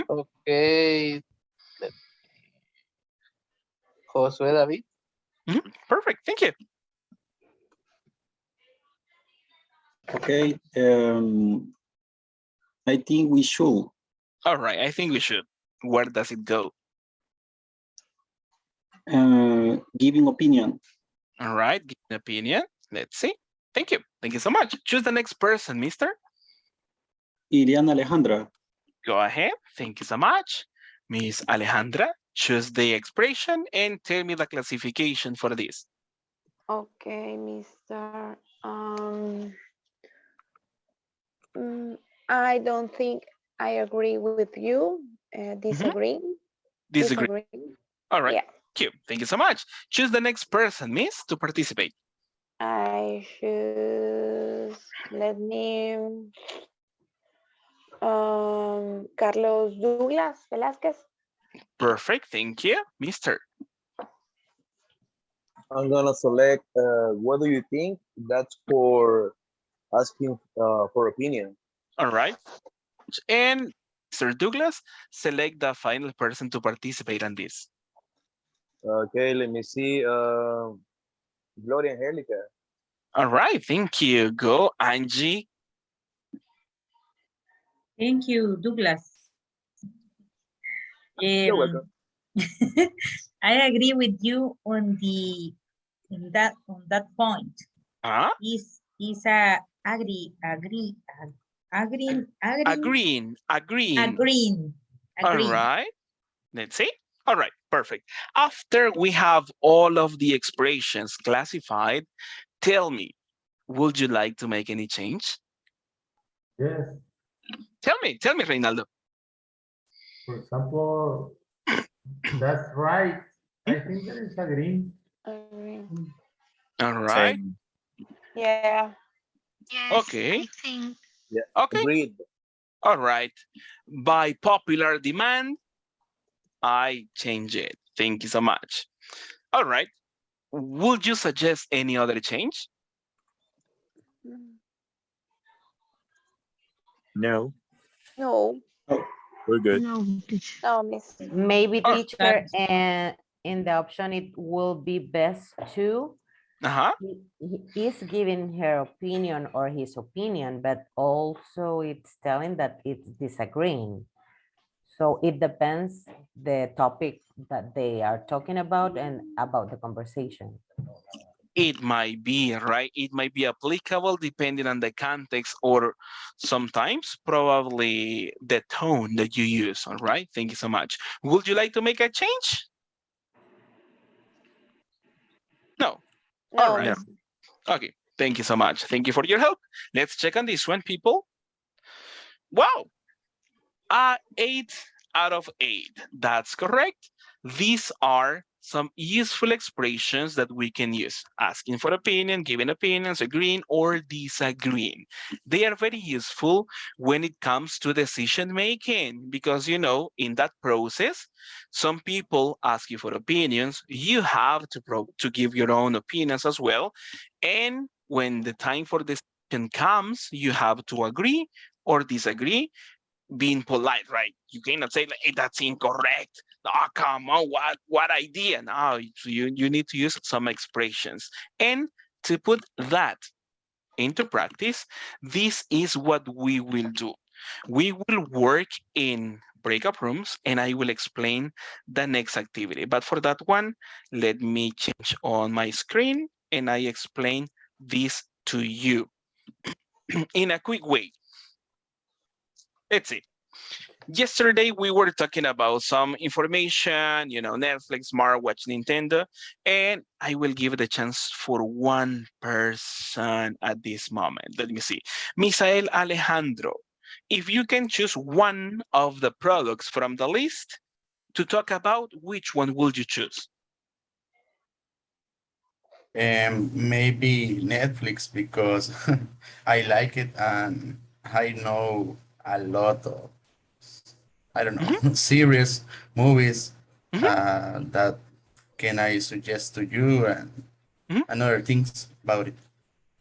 Okay. Josué David. Perfect, thank you. Okay. I think we should. All right, I think we should. Where does it go? Giving opinion. All right, give an opinion. Let's see. Thank you. Thank you so much. Choose the next person, mister. Iriana Alejandra. Go ahead. Thank you so much. Miss Alejandra, choose the expression and tell me the classification for this. Okay, Mr. I don't think I agree with you. Disagree. Disagree. All right. Yeah. Thank you. Thank you so much. Choose the next person, miss, to participate. I choose, let me, Carlos Douglas Velázquez. Perfect. Thank you, mister. I'm gonna select what do you think? That's for asking for opinion. All right. And Sir Douglas, select the final person to participate on this. Okay, let me see. Gloria Angelica. All right. Thank you. Go, Angie. Thank you, Douglas. You're welcome. I agree with you on that point. Is a agreeing. All right. Let's see. All right, perfect. After we have all of the expressions classified, tell me, would you like to make any change? Yes. Tell me, Reynaldo. For example, that's right. I think there is a green. All right. Yeah. Okay. Yeah. Okay. Agreed. All right. By popular demand, I change it. Thank you so much. All right. Would you suggest any other change? No. No. We're good. No, No, miss. Maybe Oh, teacher, and in the option it will be best to. He is giving her opinion or his opinion, but also it's telling that it's disagreeing. So it depends the topic that they are talking about and about the conversation. It might be, right? It might be applicable depending on the context or sometimes probably the tone that you use, all right? Thank you so much. Would you like to make a change? No. All right. Okay. Thank you so much. Thank you for your help. Let's check on this one, people. Wow. 8 out of 8. That's correct. These are some useful expressions that we can use. Asking for opinion, giving opinions, agreeing or disagreeing. They are very useful when it comes to decision making because, you know, in that process, some people ask you for opinions. You have to give your own opinions as well. And when the time for decision comes, you have to agree or disagree, being polite, right? You cannot say, hey, that's incorrect. Oh, come on, what idea? No, you need to use some expressions. And to put that into practice, this is what we will do. We will work in breakup rooms and I will explain the next activity. But for that one, let me change on my screen and I explain this to you in a quick way. Let's see. Yesterday we were talking about some information, you know, Netflix, smartwatch, Nintendo, and I will give the chance for one person at this moment. Let me see. Misael Alejandro, if you can choose one of the products from the list to talk about, which one would you choose? Maybe Netflix because I like it and I know a lot of, I don't know, series, movies that can I suggest to you and other things about it.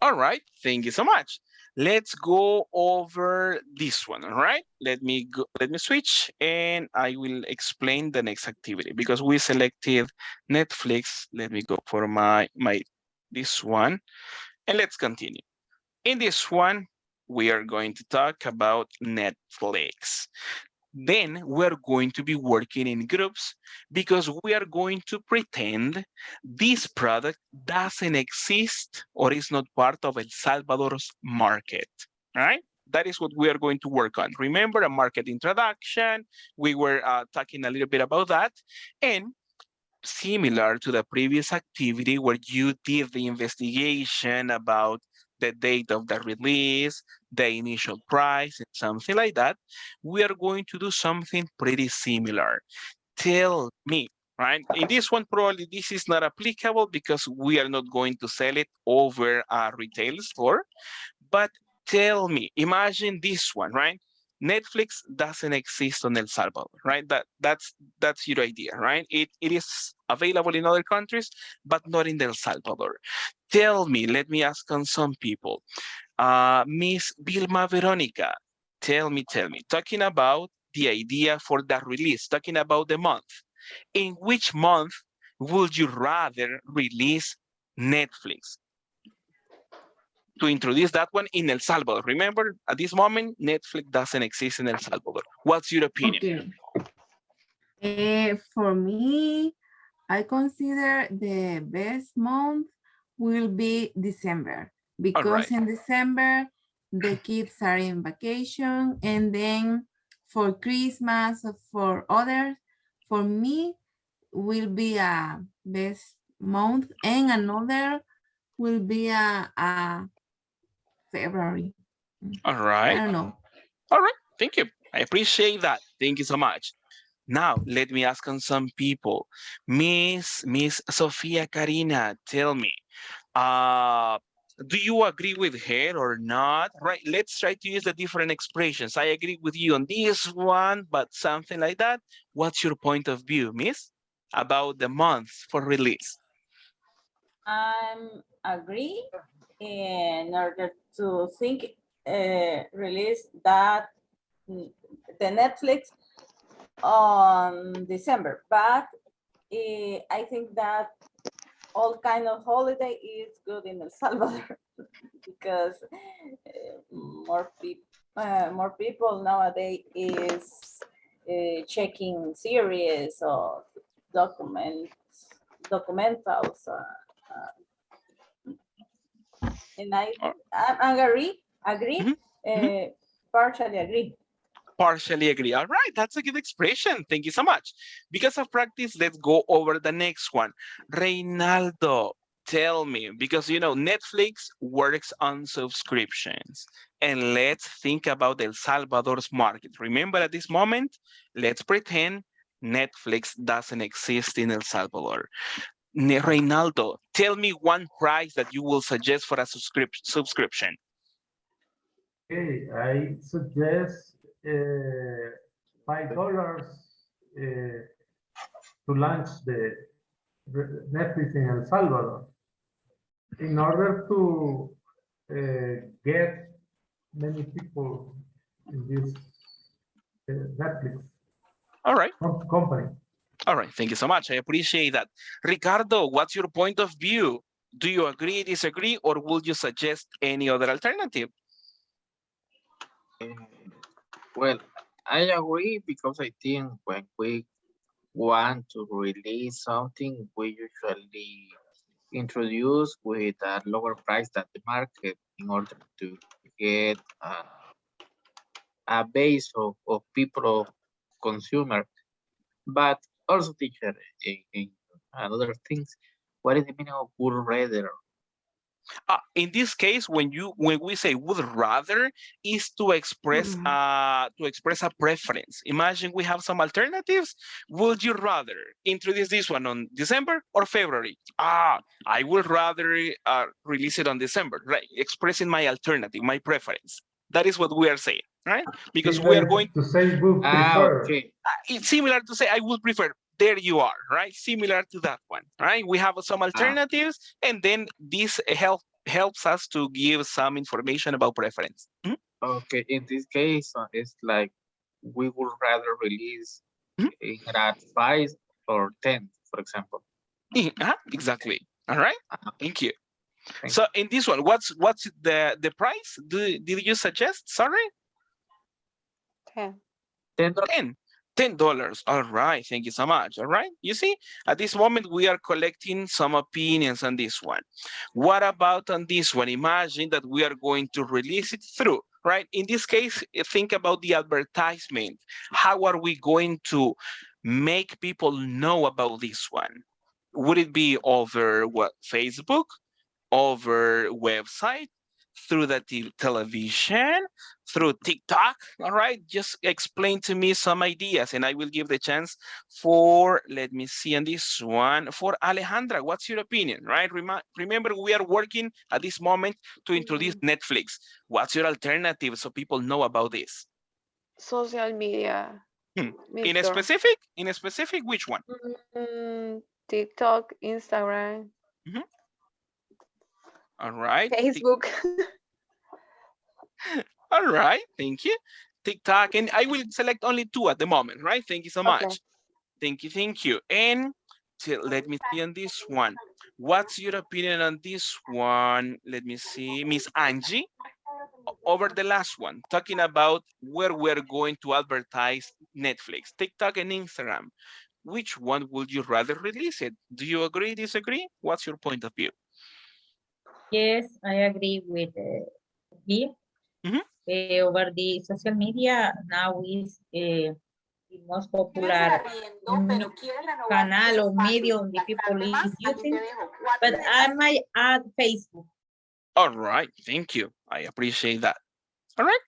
All right, thank you so much. Let's go over this one, all right? Let me switch and I will explain the next activity because we selected Netflix. Let me go for this one and let's continue. In this one, we are going to talk about Netflix. Then we're going to be working in groups because we are going to pretend this product doesn't exist or is not part of El Salvador's market, all right? That is what we are going to work on. Remember a market introduction, we were talking a little bit about that, and similar to the previous activity where you did the investigation about the date of the release, the initial price, and something like that, we are going to do something pretty similar. Tell me, right? In this one, probably this is not applicable because we are not going to sell it over a retail store, but tell me, imagine this one, right? Netflix doesn't exist on El Salvador, right? That's your idea, right? It is available in other countries, but not in El Salvador. Tell me, let me ask on some people. Miss Vilma Veronica, tell me, talking about the idea for the release, talking about the month. In which month would you rather release Netflix? To introduce that one in El Salvador. Remember, at this moment, Netflix doesn't exist in El Salvador. What's your opinion? Okay. For me, I consider the best month will be December because in December, the kids are in vacation, and then for Christmas or for others, for me, will be a best month, and another will be a February. All right. I don't know. All right. Thank you. I appreciate that. Thank you so much. Now, let me ask on some people. Miss Sofia Karina, tell me, do you agree with her or not? Right, let's try to use the different expressions. I agree with you on this one, but something like that. What's your point of view, Miss, about the months for release? Agree in order to think release that the Netflix on December, but I think that all kind of holiday is good in El Salvador because more people nowadays is checking series or documentals. And I agree, partially agree. Partially agree. All right, that's a good expression. Thank you so much. Because of practice, let's go over the next one. Reynaldo, tell me, because you know, Netflix works on subscriptions. And let's think about El Salvador's market. Remember at this moment, let's pretend Netflix doesn't exist in El Salvador. Reynaldo, tell me one price that you will suggest for a subscription. Okay, I suggest $5 to launch the Netflix in El Salvador. In order to get many people in this Netflix company. All right, thank you so much. I appreciate that. Ricardo, what's your point of view? Do you agree, disagree, or would you suggest any other alternative? Well, I agree because I think when we want to release something, we usually introduce with a lower price than the market in order to get a base of people, of consumer. But also, teacher, in other things, what is the meaning of would rather? In this case, when we say would rather, is to express a preference. Imagine we have some alternatives. Would you rather introduce this one on December or February? I would rather release it on December, right? Expressing my alternative, my preference. That is what we are saying, right? Because we are going to say would prefer. Okay. It's similar to say I would prefer, there you are, right? Similar to that one, right? We have some alternatives, and then this helps us to give some information about preference. Okay, in this case, it's like we would rather release it at 5 or 10, for example. Exactly. All right. Thank you. Thank So in this one, what's the price? Did you suggest? Sorry. 10. $10. All right. Thank you so much. All right. You see, at this moment, we are collecting some opinions on this one. What about on this one? Imagine that we are going to release it through, right? In this case, think about the advertisement. How are we going to make people know about this one? Would it be over what, Facebook, over website, through the television, through TikTok? All right, just explain to me some ideas and I will give the chance for, let me see on this one, for Alejandra. What's your opinion, right? Remember, we are working at this moment to introduce Netflix. What's your alternative so people know about this? Social media. In a specific, which one? TikTok, Instagram. All right. Facebook. All right, thank you. TikTok, and I will select only 2 at the moment, right? Thank you so much. Thank you. And let me see on this one. What's your opinion on this one? Let me see, Miss Angie, over the last one, talking about where we're going to advertise Netflix, TikTok, and Instagram. Which one would you rather release it? Do you agree, disagree? What's your point of view? Yes, I agree with him. Over the social media now is the most popular canal or medium the people is using, but I might add Facebook. All right, thank you. I appreciate that. All right.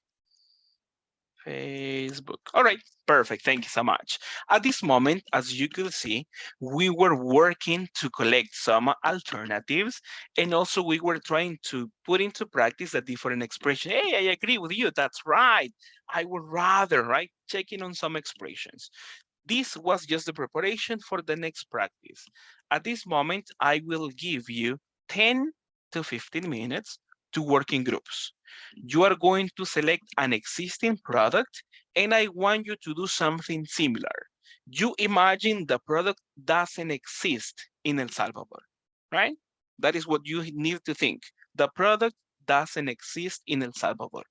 Facebook. All right, perfect. Thank you so much. At this moment, as you could see, we were working to collect some alternatives, and also we were trying to put into practice a different expression. Hey, I agree with you. That's right. I would rather, right? Checking on some expressions. This was just the preparation for the next practice. At this moment, I will give you 10 to 15 minutes to work in groups. You are going to select an existing product, and I want you to do something similar. You imagine the product doesn't exist in El Salvador, right? That is what you need to think. The product doesn't exist in El Salvador.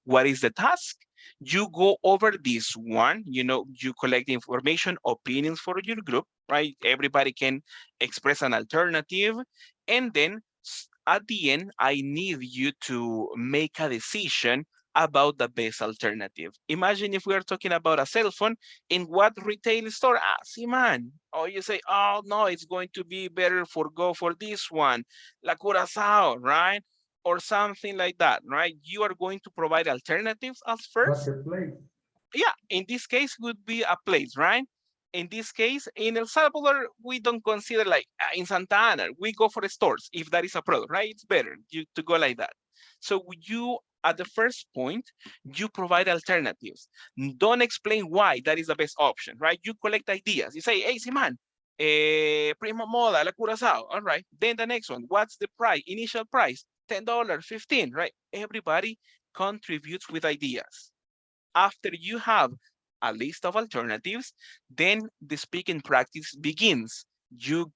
What is the task? You go over this one, you collect information, opinions for your group, right? Everybody can express an alternative. And then at the end, I need you to make a decision about the best alternative. Imagine if we are talking about a cell phone, in what retail store? See, man. Or you say, oh, no, it's going to be better go for this one, La Curacao, right? Or something like that, right? You are going to provide alternatives as first. Marketplace. Yeah, in this case would be a place, right? In this case, in El Salvador, we don't consider like in Santa Ana, we go for the stores if that is a product, right? It's better to go like that. So you, at the first point, you provide alternatives. Don't explain why that is the best option, right? You collect ideas. You say, hey, Siman, Prima Moda, La Curacao. All right. Then the next one, what's the price? Initial price, $10, $15, right? Everybody contributes with ideas. After you have a list of alternatives, then the speaking practice begins. You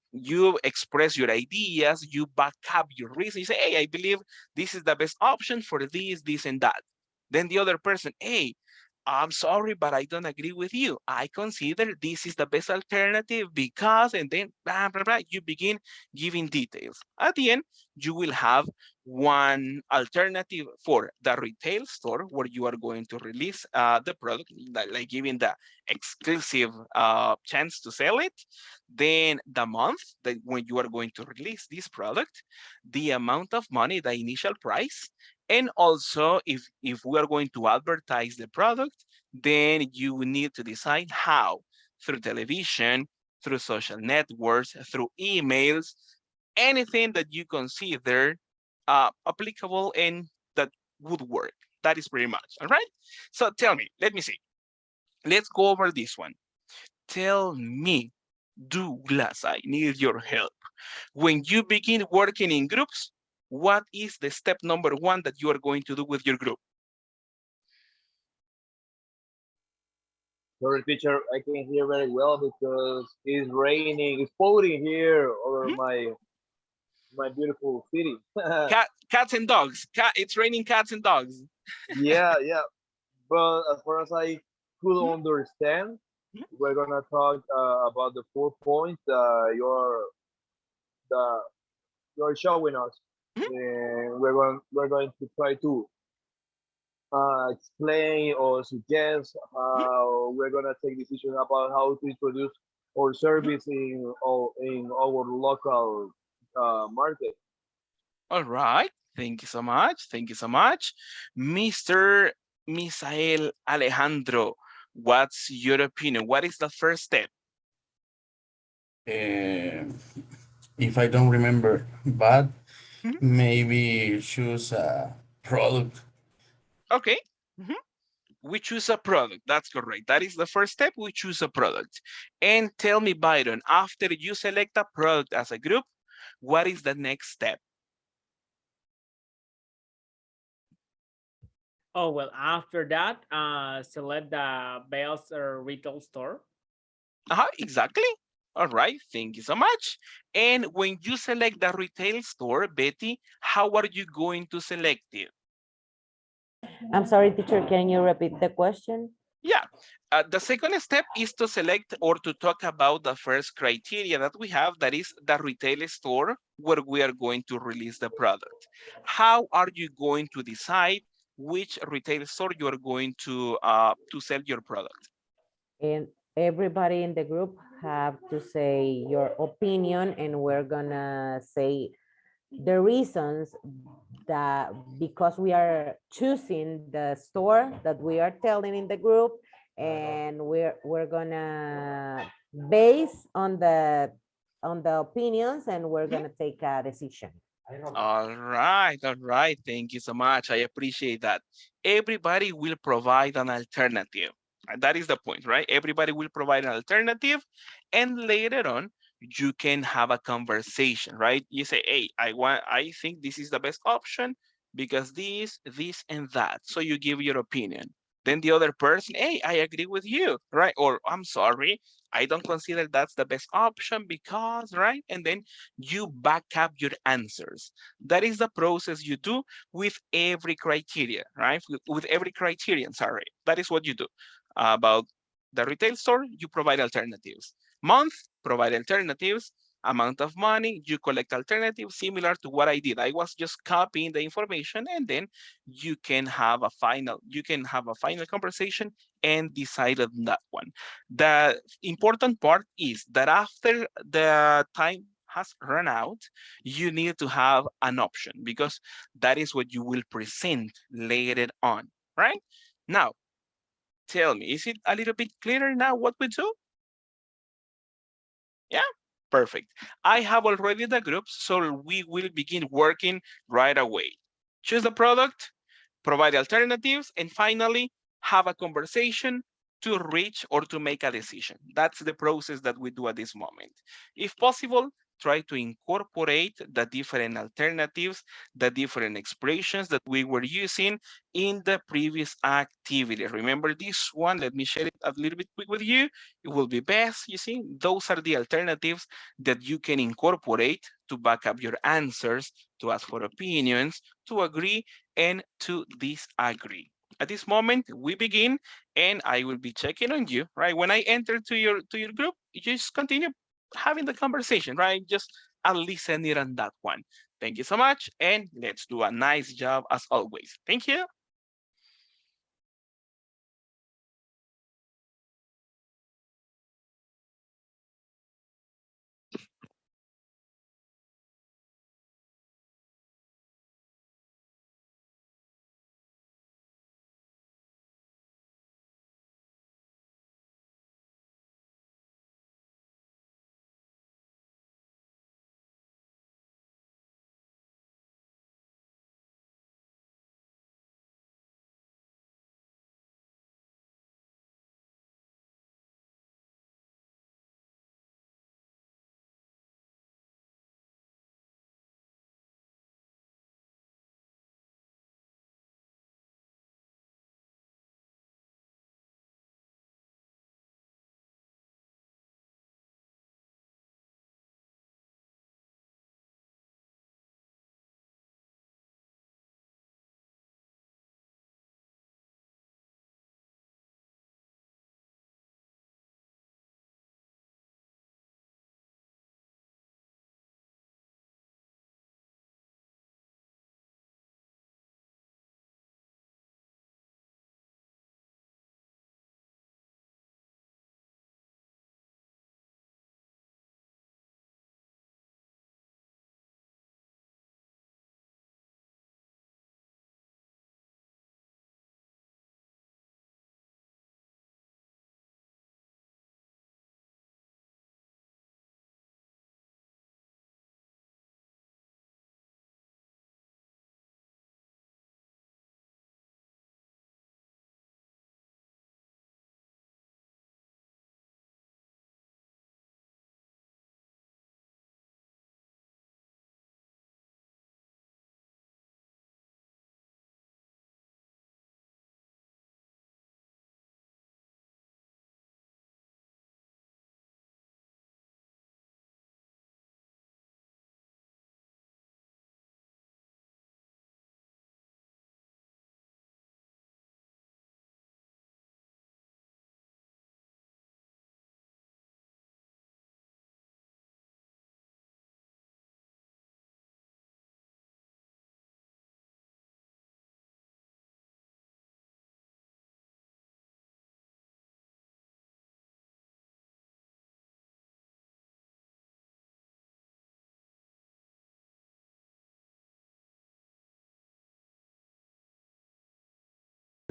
express your ideas, you back up your reason. You say, hey, I believe this is the best option for this, and that. Then the other person, hey, I'm sorry, but I don't agree with you. I consider this is the best alternative because, and then blah, blah, blah, you begin giving details. At the end, you will have one alternative for the retail store where you are going to release the product, like giving the exclusive chance to sell it. Then the month that when you are going to release this product, the amount of money, the initial price, and also, if we are going to advertise the product, then you need to decide how, through television, through social networks, through emails, anything that you consider applicable and that would work. That is pretty much, all right? So tell me, let me see. Let's go over this one. Tell me, Douglas, I need your help. When you begin working in groups, what is the step number 1 that you are going to do with your group? Sorry, teacher, I can't hear very well because it's raining, it's pouring here over my beautiful city. Cats and dogs. It's raining cats and dogs. Yeah, yeah. But as far as I could understand, we're gonna talk about the 4 points the you're showing us, and we're going to try to explain or suggest how we're gonna take decisions about how to introduce our service in our local market. All right. Thank you so much. Thank you so much. Mr. Misael Alejandro, what's your opinion? What is the first step? If I don't remember bad, maybe choose a product. Okay. We choose a product. That's correct. That is the first step. We choose a product. And tell me, Byron, after you select a product as a group, what is the next step? Oh, well, after that, select the best retail store. Exactly. All right. Thank you so much. And when you select the retail store, Betty, how are you going to select it? I'm sorry, teacher, can you repeat the question? Yeah. The second step is to select or to talk about the first criteria that we have, that is the retail store where we are going to release the product. How are you going to decide which retail store you are going to sell your product? And everybody in the group have to say your opinion, and we're gonna say the reasons that because we are choosing the store that we are telling in the group, and we're gonna base on the opinions, and we're gonna take a decision. All right, all right. Thank you so much. I appreciate that. Everybody will provide an alternative. And that is the point, right? Everybody will provide an alternative, and later on, you can have a conversation, right? You say, hey, I think this is the best option because this, and that. So you give your opinion. Then the other person, hey, I agree with you, right? Or I'm sorry, I don't consider that's the best option because, right? And then you back up your answers. That is the process you do with every criteria, right? With every criterion, sorry. That is what you do. About the retail store, you provide alternatives. Month, provide alternatives. Amount of money, you collect alternatives similar to what I did. I was just copying the information, and then you can have a final conversation and decide on that one. The important part is that after the time has run out, you need to have an option because that is what you will present later on, right? Now, tell me, is it a little bit clearer now what we do? Yeah, perfect. I have already the groups, so we will begin working right away. Choose the product, provide alternatives, and finally, have a conversation to reach or to make a decision. That's the process that we do at this moment. If possible, try to incorporate the different alternatives, the different expressions that we were using in the previous activity. Remember this one? Let me share it a little bit quick with you. It will be best, you see, those are the alternatives that you can incorporate to back up your answers, to ask for opinions, to agree, and to disagree. At this moment, we begin, and I will be checking on you, right? When I enter to your group, you just continue having the conversation, right? Just a listener on that one. Thank you so much, and let's do a nice job as always. Thank you.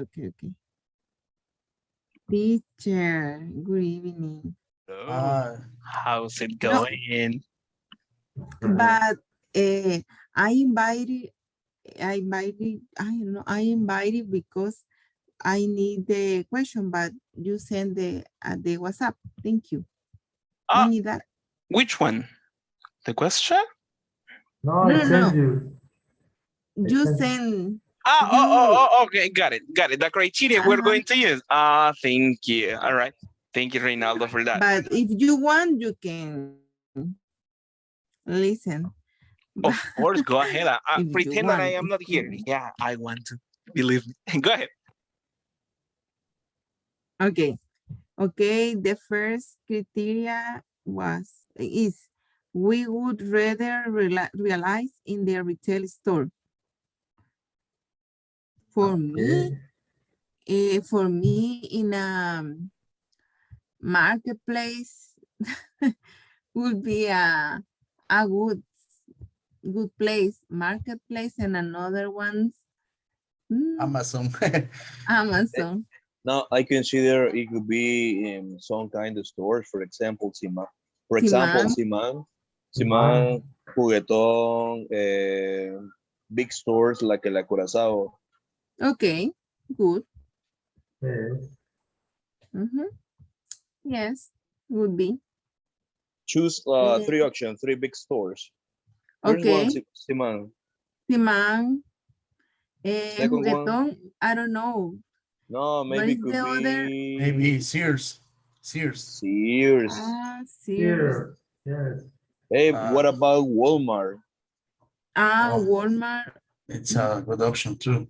Okay. Teacher, good evening. How's it No, going? but I invited, I invited because I need the question, but you send the WhatsApp. Thank you. I need that. Which one? The question? No, I sent you. You send. Okay, got it. The criteria we're going to use. Thank you. All right. Thank you, Reynaldo, for that. But if you want, you can listen. Of course, go ahead. If you Pretend that I want, am not here. Yeah, I want to. Believe me. Go ahead. Okay, the first criteria is we would rather realize in the retail store. For me, in a marketplace would be a good place, marketplace, and another one's Amazon. Amazon. Now, I consider it could be in some kind of stores, for example, Siman. Siman, Juguetón, big stores like El Acorazado. Okay, good. Yes. Yes, would be. Choose three options, 3 big stores. First Okay. one, Siman. Siman, Second Juguetón, I don't know. No, maybe could be maybe Sears. Sears. Sears. Yes. Hey, what about Walmart? Walmart. It's a good option too.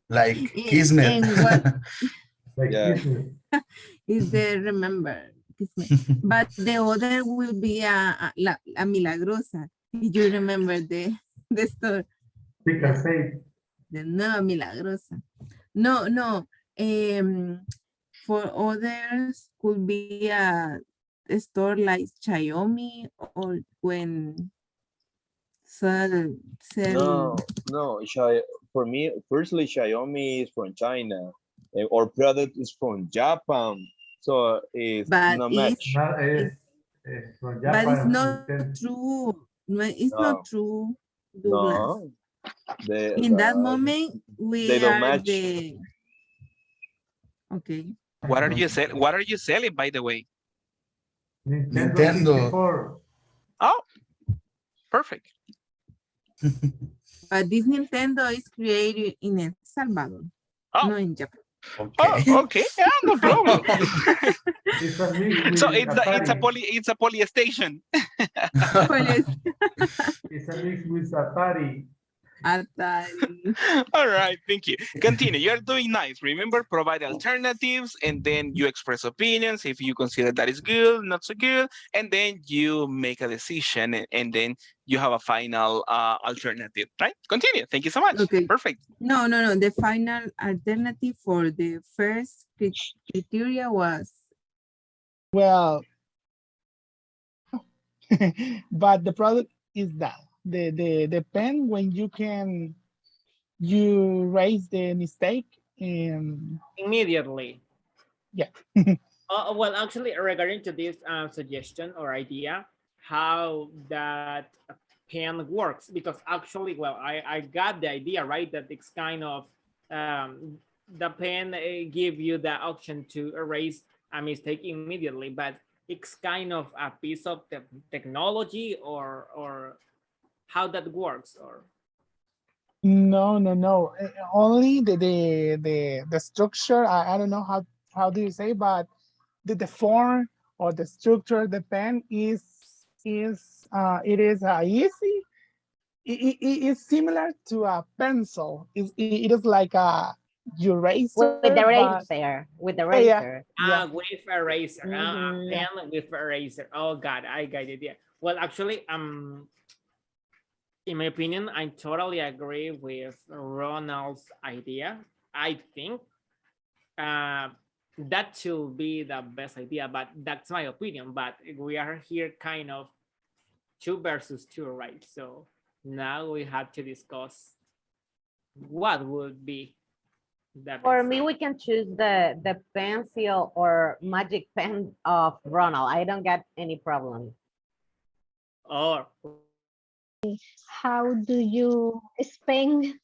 Like Kismet. And what Yeah. is there? Remember, but the other will be a Milagrosa. Did you remember the store? Pick and save. No, Milagrosa. No. For others could be a store like Xiaomi or when sell. No. For me, firstly, Xiaomi is from China, or product is from Japan, so it's not match. From But Japan it's not and true. It's No. not true, Douglas. No, In that moment, they we don't are match. the okay. What are you selling? What are you selling, by the way? Nintendo 64. Oh, perfect. But this Nintendo is created in El Salvador, not in Japan. Okay, yeah, no problem. It's a mix with So it's a poly station. It's a mix with Atari. All right, thank you. Continue. You're doing nice. Remember, provide alternatives, and then you express opinions if you consider that is good, not so good, and then you make a decision, and then you have a final alternative, right? Continue. Thank you so much. Okay. Perfect. No. The final alternative for the first criteria was well, but the product is that the pen when you raise the mistake and immediately. Yeah. Well, actually, regarding to this suggestion or idea, how that pen works, because actually, well, I got the idea, right? That it's kind of the pen give you the option to erase a mistake immediately, but it's kind of a piece of the technology or how that works or. No. Only the structure. I don't know how do you say, but the form or the structure of the pen is easy. It is similar to a pencil. It is like a eraser. With the razor. With the razor. Yeah. With eraser. Mhm. Pen with eraser. Oh God, I got it. Yeah. Well, actually, in my opinion, I totally agree with Ronald's idea. I think that should be the best idea, but that's my opinion. But we are here kind of 2 versus 2, right? So now we have to discuss what would be For me, we can choose the pencil or magic pen of Ronald. I don't get any problem. Or how do you spend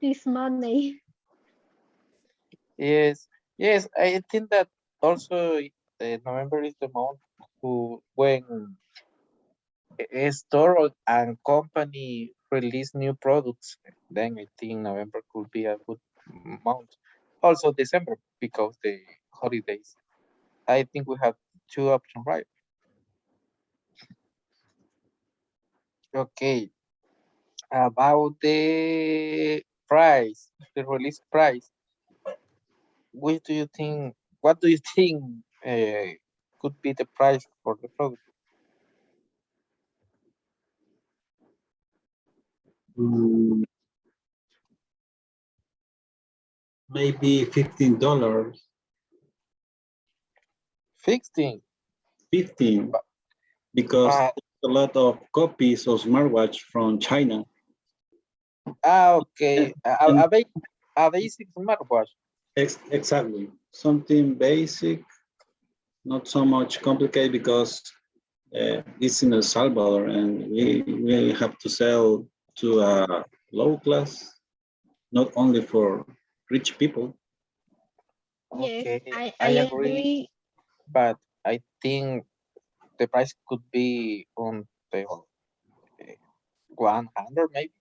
this money? Yes, yes, I think that also November is the month when a store and company release new products. Then I think November could be a good month. Also December because the holidays. I think we have two options, right? Okay. About the price, the release price. What do you think? What do you think could be the price for the product? Maybe $15. 16. 15, because there's a lot of copies of smartwatch from China. Okay. A basic smartwatch. Exactly. Something basic, not so much complicated, because it's in El Salvador and we have to sell to a low class, not only for rich people. Okay, Yes, I I agree, but I think the price could be on the 100 maybe.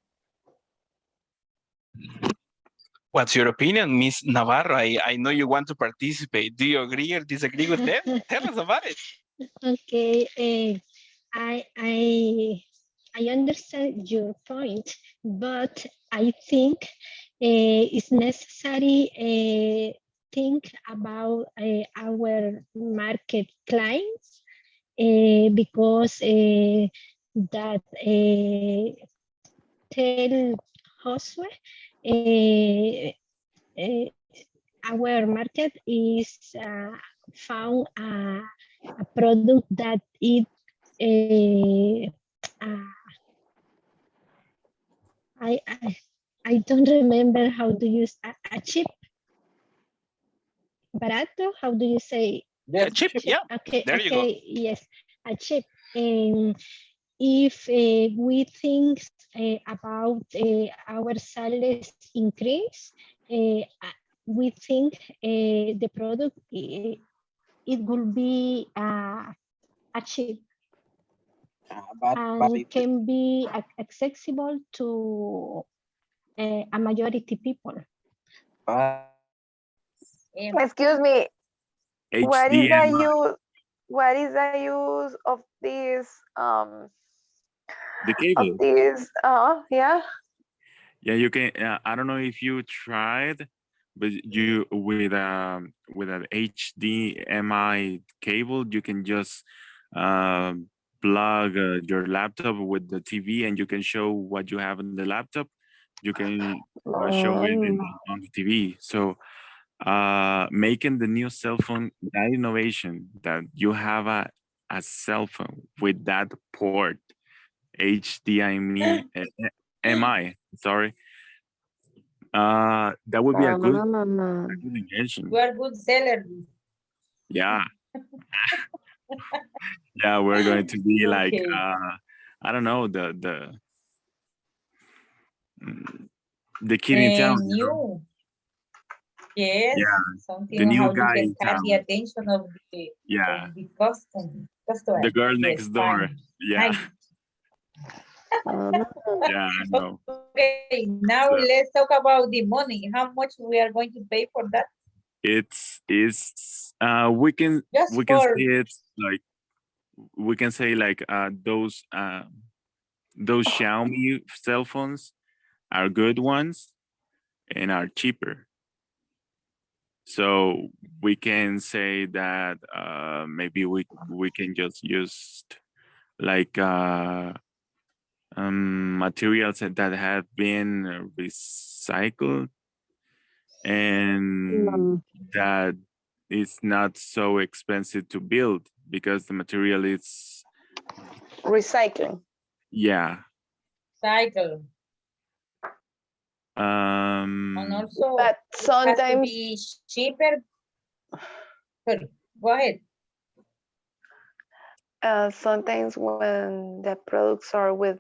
What's your opinion, Miss Navarro? I know you want to participate. Do you agree or disagree with them? Tell us about it. Okay, I understand your point, but I think it's necessary think about our market clients because that tell Josue our market is found a product that it I, I I don't remember how to use a chip. Barato, how do you say? A chip, yeah. Okay, There you go. okay, yes, a chip. And if we think about our sales increase, we think the product it will be a chip and it can be accessible to a majority people. Excuse me. What is the HDMI. use? What is the use of this? The Of cable. this? Yeah. Yeah, you can. I don't know if you tried, but you with an HDMI cable, you can just uh, plug your laptop with the TV, and you can show what you have in the laptop. You can show it on the TV. So, making the new cell phone, that innovation that you have a cell phone with that port, HDMI, MI, sorry. That would be a good invention. You are good seller. Yeah. Yeah, we're going to be like Okay. I don't know, the kid in town, And you know? you, yes, Yeah, something the on new how you guy can in catch the town. attention Yeah, of the customer. the girl Yes, next door. fine. Yeah. Nice. Yeah, I know. Okay, now So let's talk about the money. How much we are going to pay for that? it's we can Just say for it's like we can say like those Xiaomi cell phones are good ones and are cheaper. So we can say that maybe we can just use like materials that have been recycled and that is not so expensive to build because the material is Recycling. yeah. cycle. And also, but it has to sometimes be cheaper. Sorry, go ahead. sometimes when the products are with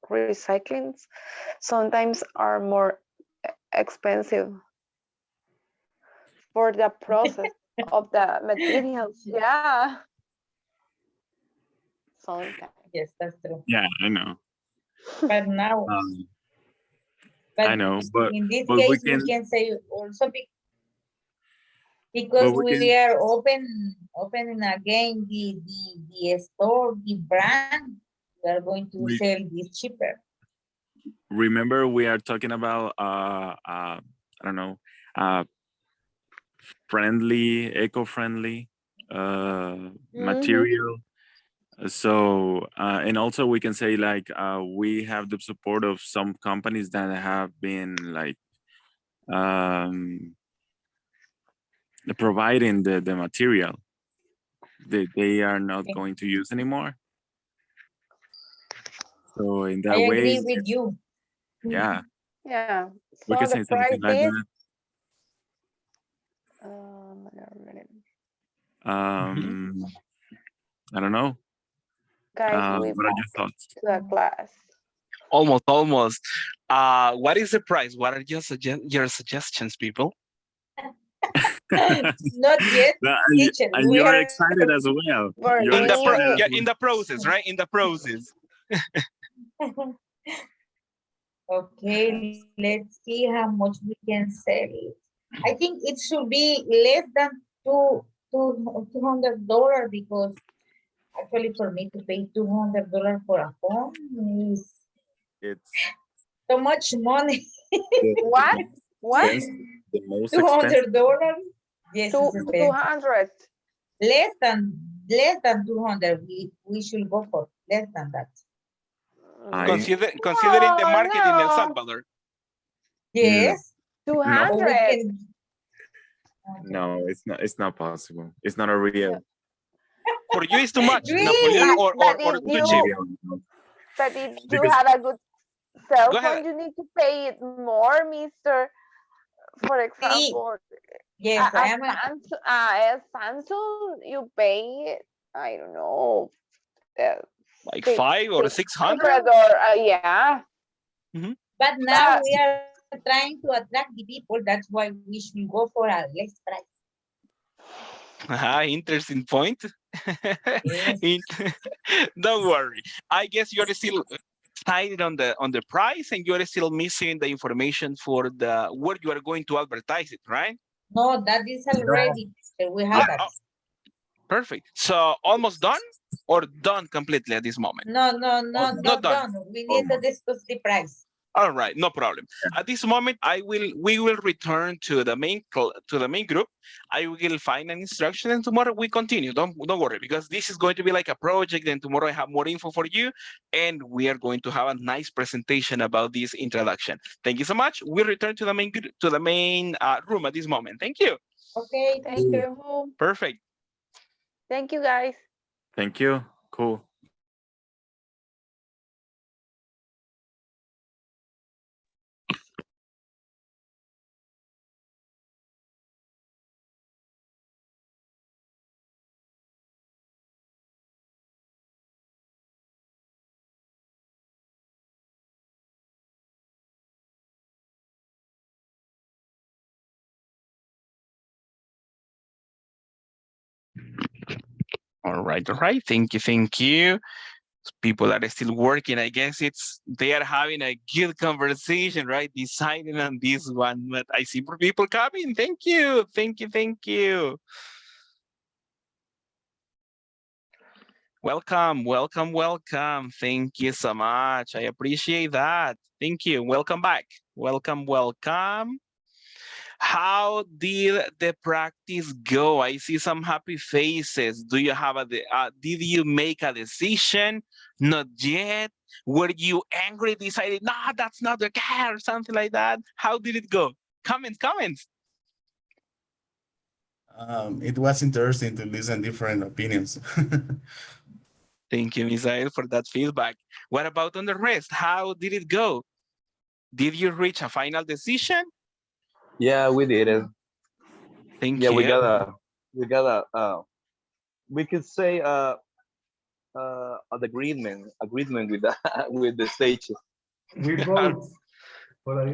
recyclings, sometimes are more expensive for the process of the materials. Yeah. Sometimes. Yes, that's true. Yeah, I know. But now, but I know, but in this we case, can, we can say also but because we we can. are opening again the store, the brand, we are going to We, sell this cheaper. remember, we are talking about I don't know, friendly, eco-friendly material. So and also we can say like we have the support of some companies that have been like providing the material that they are not going to use anymore. So in I that way, agree with you. yeah, Yeah. we So can the say price something like is that. I don't know. guys, we What are back your thoughts? to the class. Almost. What is the price? What are your suggestions, people? Not yet, teacher. And We you're are excited as well. For You're In the excited as yeah, well. in the process, right? In the process. okay. Let's see how much we can sell it. I think it should be less than $200 because actually for me to pay $200 for a phone is It's so much money. What? What? the most expensive. $200? Yes, it's expensive. 200. Less than 200. We should go for less than that. Considering the market in El Salvador. Yes. 200. No, it's not possible. It's not a real. For you, it's too much, Really? Napoleon, or But too if you, cheap. but if you Because- have a good cell Go phone, ahead. you need to pay it more, Mister. For example, Yes, I am a Samsung, you pay, I don't know, Like 500 or 600. or yeah. But now we are trying to attract the people. That's why we should go for a less price. Interesting point. Yes. Don't worry. I guess you're still excited on the price, and you're still missing the information for the where you are going to advertise it, right? No, that is already. We have that. Perfect. So almost done or done completely at this moment? No, Not not done. done. We need to discuss the price. All right, no problem. At this moment, we will return to the main group. I will find an instruction, and tomorrow we continue. Don't worry, because this is going to be like a project, and tomorrow I have more info for you, and we are going to have a nice presentation about this introduction. Thank you so much. We return to the main room at this moment. Thank you. Okay. Thank you. Perfect. Thank you, guys. Thank you. Cool. All right. Thank you. People are still working. I guess they are having a good conversation, right? Deciding on this one. But I see more people coming. Thank you. Welcome. Thank you so much. I appreciate that. Thank you. Welcome back. Welcome. How did the practice go? I see some happy faces. Do you have did you make a decision? Not yet. Were you angry, decided, no, that's not the guy, or something like that? How did it go? Comments. It was interesting to listen different opinions. Thank you, Misael, for that feedback. What about on the rest? How did it go? Did you reach a final decision? Yeah, we did it. Thank yeah, you. We could say an agreement with the with the stages. We vote for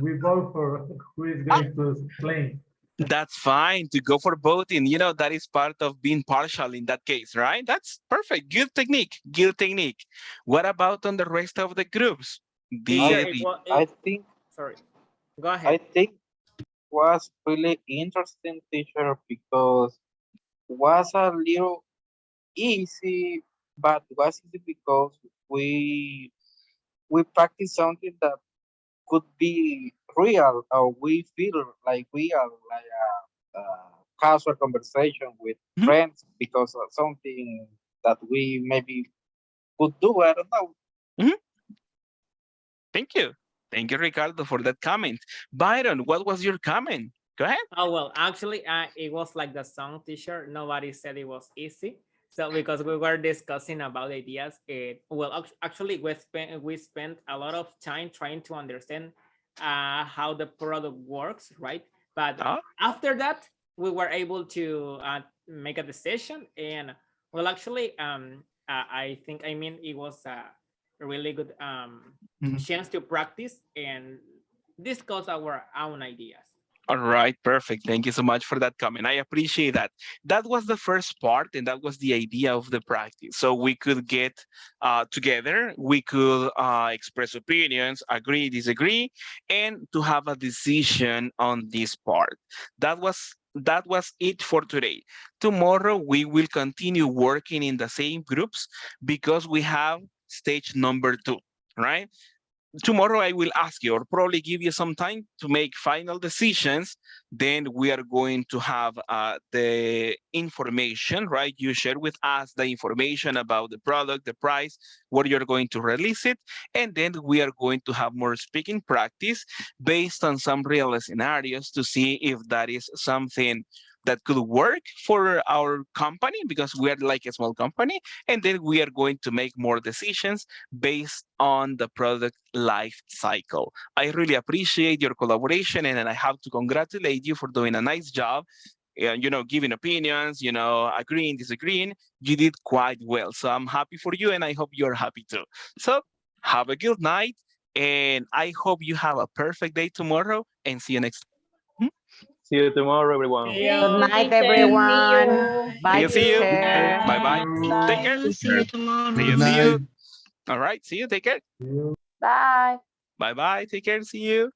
we vote for who is going to explain. That's fine to go for voting. You know, that is part of being partial in that case, right? That's perfect. Good technique. Good technique. What about on the rest of the groups? I think, sorry, go I ahead. think was really interesting, teacher, because was a little easy, but was easy because we practice something that could be real, or we feel like we are like a casual conversation with friends because of something that we maybe could do. I don't know. Thank you. Thank you, Ricardo, for that comment. Byron, what was your comment? Go ahead. Oh, well, actually, it was like the song teacher. Nobody said it was easy. So because we were discussing about ideas, actually we spent a lot of time trying to understand how the product works, right? But after that, we were able to make a decision. And well, actually, I think, it was a really good chance to practice and discuss our own ideas. All right, perfect. Thank you so much for that comment. I appreciate that. That was the first part, and that was the idea of the practice. So we could get together, we could express opinions, agree, disagree, and to have a decision on this part. That was it for today. Tomorrow we will continue working in the same groups because we have stage number 2, right? Tomorrow I will ask you, or probably give you some time to make final decisions. Then we are going to have the information, right? You share with us the information about the product, the price, where you're going to release it. And then we are going to have more speaking practice based on some real scenarios to see if that is something that could work for our company, because we are like a small company. And then we are going to make more decisions based on the product life cycle. I really appreciate your collaboration, and I have to congratulate you for doing a nice job. Giving opinions, agreeing, disagreeing. You did quite well. So I'm happy for you, and I hope you're happy too. So have a good night, and I hope you have a perfect day tomorrow, and see you next time. See you tomorrow, everyone. Good night, See everyone. you. Bye, See you. teacher. Bye-bye. Take care. See you tomorrow. See you. All right. See you. Take care. Bye. Bye-bye. Take care. See you.